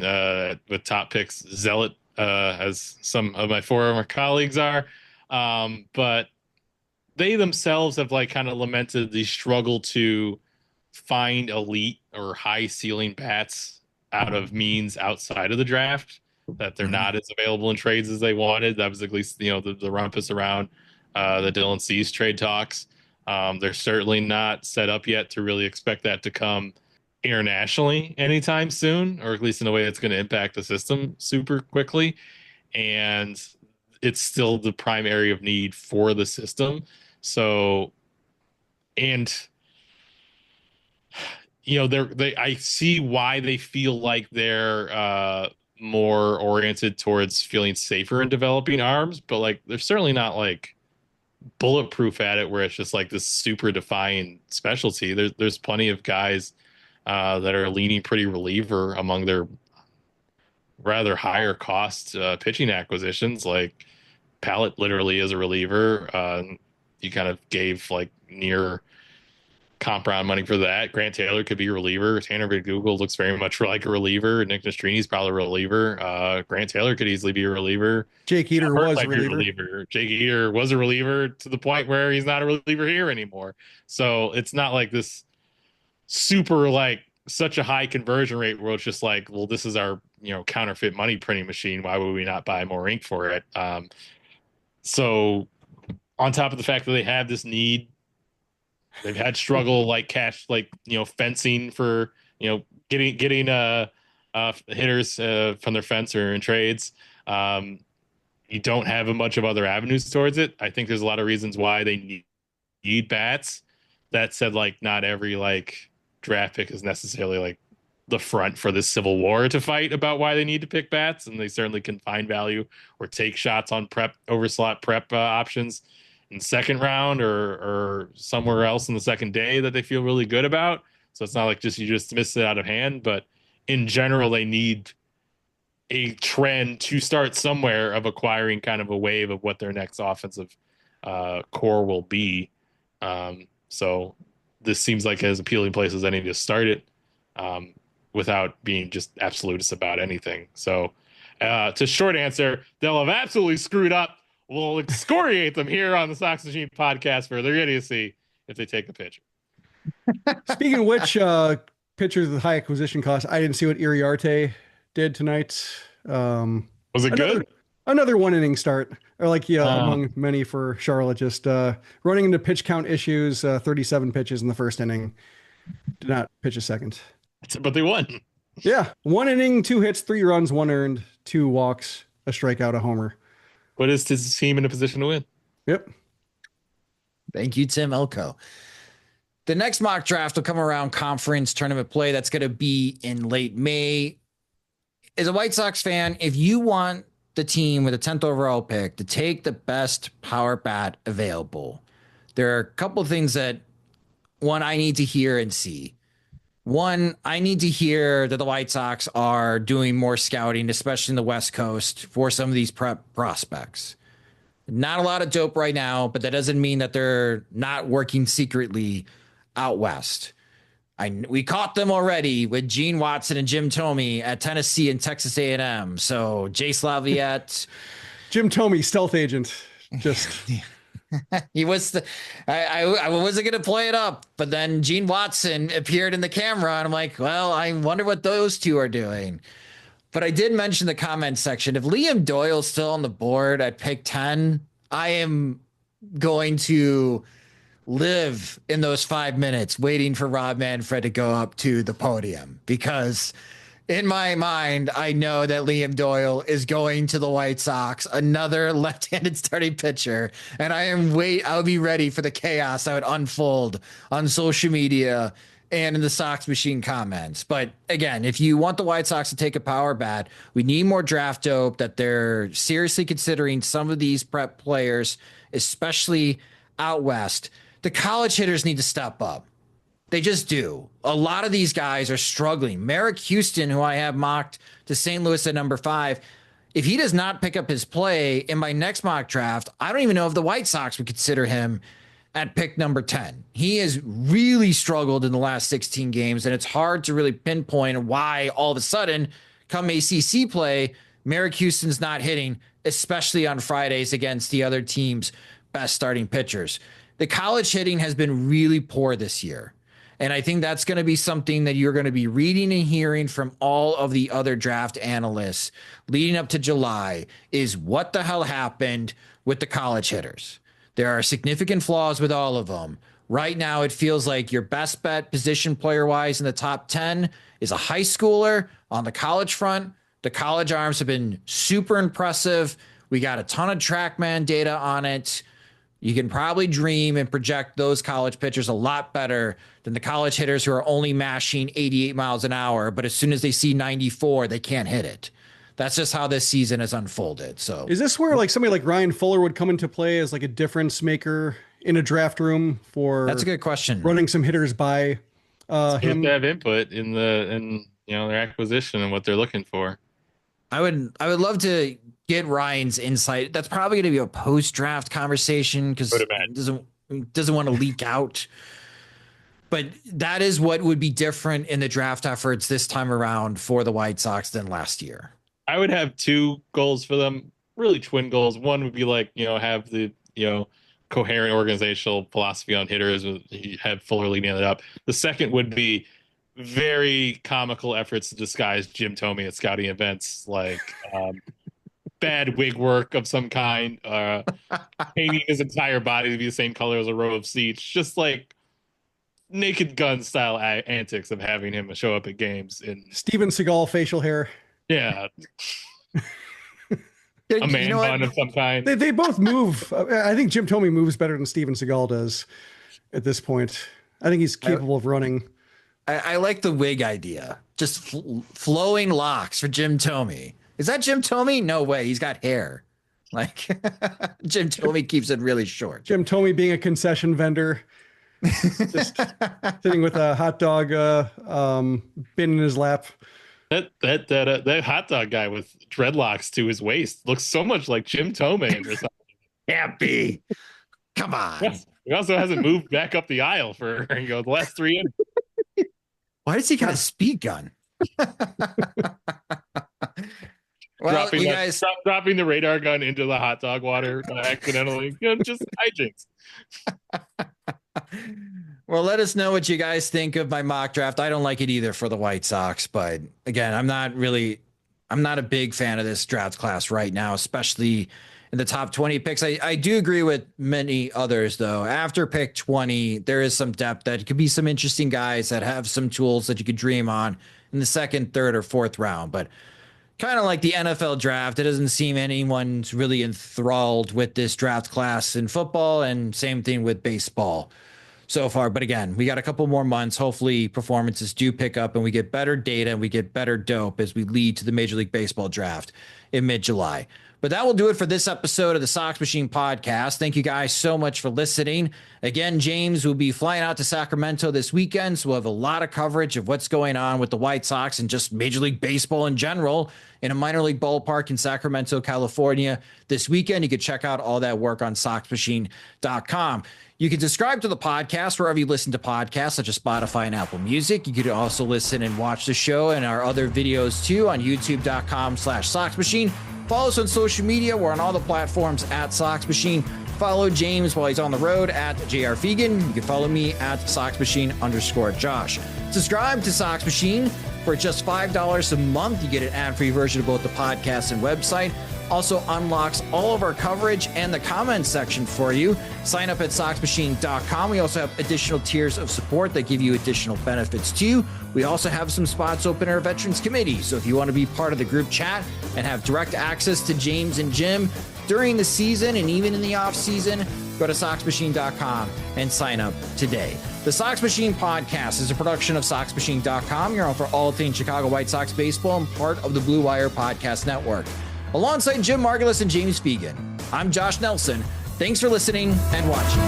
with top picks zealot as some of my former colleagues are, but they themselves have like kind of lamented the struggle to find elite or high ceiling bats out of means outside of the draft, that they're not as available in trades as they wanted. That was at least, the rumpus around the Dylan Cease trade talks. They're certainly not set up yet to really expect that to come internationally anytime soon, or at least in a way that's going to impact the system super quickly. And it's still the prime area of need for the system. So, and I see why they feel like they're more oriented towards feeling safer in developing arms, but like they're certainly not like bulletproof at it where it's just like this super defined specialty. There's plenty of guys that are leaning pretty reliever among their rather higher cost pitching acquisitions. Like Pallett literally is a reliever. You kind of gave like near comp round money for that. Grant Taylor could be a reliever. Tanner Google looks very much like a reliever. Nick Nestrini's probably a reliever. Grant Taylor could easily be a reliever. Jake Eater was a reliever. Jake Eater was a reliever to the point where he's not a reliever here anymore. So it's not like this super like such a high conversion rate where it's just like, well, this is our counterfeit money printing machine. Why would we not buy more ink for it? So on top of the fact that they have this need, they've had struggle like cash, like fencing for getting hitters from their fence or in trades. You don't have a bunch of other avenues towards it. I think there's a lot of reasons why they need bats. That said, like not every like draft pick is necessarily like the front for this civil war to fight about why they need to pick bats, and they certainly can find value or take shots on prep overslot prep options in the second round or somewhere else in the second day that they feel really good about. So it's not like you just miss it out of hand, but in general, they need a trend to start somewhere of acquiring kind of a wave of what their next offensive core will be. So this seems like as appealing place as any to start it without being just absolutist about anything. So to short answer, they'll have absolutely screwed up. We'll excoriate them here on the Sox Machine podcast for their idiocy if they take a pitcher. Speaking of which, pitchers with high acquisition costs, I didn't see what Iriarte did tonight. Was it good? Another 1 inning start, or like among many for Charlotte, just running into pitch count issues. 37 pitches in the first inning, did not pitch a second. But they won. Yeah, 1 inning, 2 hits, 3 runs, 1 earned, 2 walks, a strikeout, a homer. What is his team in a position to win? Yep. Thank you, Tim Elko. The next mock draft will come around conference tournament play. That's going to be in late May. As a White Sox fan, if you want the team with a 10th overall pick to take the best power bat available, there are a couple of things that, one, I need to hear and see. One, I need to hear that the White Sox are doing more scouting, especially in the West Coast, for some of these prep prospects. Not a lot of dope right now, but that doesn't mean that they're not working secretly out West. We caught them already with Gene Watson and Jim Thome at Tennessee and Texas A&M. So Jace Laviette. Jim Thome, stealth agent. Just... He was I wasn't going to play it up, but then Gene Watson appeared in the camera and I'm like, well, I wonder what those two are doing. But I did mention the comment section. If Liam Doyle's still on the board at pick 10, I am going to live in those 5 minutes waiting for Rob Manfred to go up to the podium, because in my mind, I know that Liam Doyle is going to the White Sox, another left-handed starting pitcher, and I'll be ready for the chaos that would unfold on social media and in the Sox Machine comments. But again, if you want the White Sox to take a power bat, we need more draft dope, that they're seriously considering some of these prep players, especially out West. The college hitters need to step up. They just do. A lot of these guys are struggling. Merrick Houston, who I have mocked to St. Louis at number 5, if he does not pick up his play in my next mock draft, I don't even know if the White Sox would consider him at pick number 10. He has really struggled in the last 16 games, and it's hard to really pinpoint why all of a sudden, come ACC play, Merrick Houston's not hitting, especially on Fridays against the other team's best starting pitchers. The college hitting has been really poor this year. And I think that's going to be something that you're going to be reading and hearing from all of the other draft analysts leading up to July, is what the hell happened with the college hitters. There are significant flaws with all of them. Right now, it feels like your best bet position player-wise in the top 10 is a high schooler. On the college front, the college arms have been super impressive. We got a ton of TrackMan data on it. You can probably dream and project those college pitchers a lot better than the college hitters who are only mashing 88 miles an hour, but as soon as they see 94, they can't hit it. That's just how this season has unfolded. So is this where like somebody like Ryan Fuller would come into play as like a difference maker in a draft room for... That's a good question. Running some hitters by him. To have input in their acquisition and what they're looking for. I would love to get Ryan's insight. That's probably going to be a post-draft conversation because he doesn't want to leak out. But that is what would be different in the draft efforts this time around for the White Sox than last year. I would have two goals for them, really twin goals. One would be like, have the, coherent organizational philosophy on hitters, have Fuller leading it up. The second would be very comical efforts to disguise Jim Thome at scouting events, like bad wig work of some kind, painting his entire body to be the same color as a row of seats, just like Naked Gun style antics of having him show up at games in Steven Seagal facial hair. Yeah. A man bun of some kind. They both move. I think Jim Thome moves better than Steven Seagal does at this point. I think he's capable of running. I like the wig idea. Just flowing locks for Jim Thome. Is that Jim Thome? No way. He's got hair. Like Jim Thome keeps it really short. Jim Thome being a concession vendor, just sitting with a hot dog bin in his lap. That hot dog guy with dreadlocks to his waist looks so much like Jim Thome or something. Can't be. Come on. Yes. He also hasn't moved back up the aisle for the last 3 innings. Why does he got a speed gun? Well, dropping the radar gun into the hot dog water accidentally, just hijinks. Well, let us know what you guys think of my mock draft. I don't like it either for the White Sox, but again, I'm not a big fan of this draft class right now, especially in the top 20 picks. I do agree with many others, though. After pick 20, there is some depth that could be some interesting guys that have some tools that you could dream on in the second, third, or fourth round. But kind of like the NFL draft, it doesn't seem anyone's really enthralled with this draft class in football, and same thing with baseball so far. But again, we got a couple more months. Hopefully performances do pick up and we get better data and we get better dope as we lead to the Major League Baseball draft in mid-July. But that will do it for this episode of the Sox Machine podcast. Thank you guys so much for listening. Again, James will be flying out to Sacramento this weekend, so we'll have a lot of coverage of what's going on with the White Sox and just Major League Baseball in general in a minor league ballpark in Sacramento, California this weekend. You can check out all that work on soxmachine.com. You can subscribe to the podcast wherever you listen to podcasts, such as Spotify and Apple Music. You could also listen and watch the show and our other videos too on youtube.com/SoxMachine. Follow us on social media. We're on all the platforms at Sox Machine. Follow James while he's on the road at JR Fegan. You can follow me at SoxMachine_Josh. Subscribe to Sox Machine for just $5 a month. You get an ad-free version of both the podcast and website. Also unlocks all of our coverage and the comments section for you. Sign up at SoxMachine.com. We also have additional tiers of support that give you additional benefits too. We also have some spots open in our Veterans Committee. So if you want to be part of the group chat and have direct access to James and Jim during the season and even in the off season, go to SoxMachine.com and sign up today. The Sox Machine podcast is a production of SoxMachine.com. You're on for all things Chicago White Sox baseball and part of the Blue Wire Podcast Network. Alongside Jim Margulis and James Fegan, I'm Josh Nelson. Thanks for listening and watching.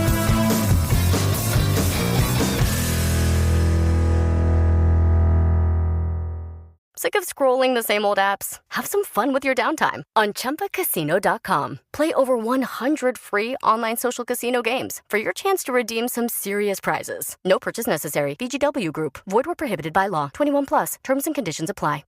Sick of scrolling the same old apps? Have some fun with your downtime on ChumbaCasino.com. Play over 100 free online social casino games for your chance to redeem some serious prizes. No purchase necessary. VGW Group. Void where prohibited by law. 21 plus. Terms and conditions apply.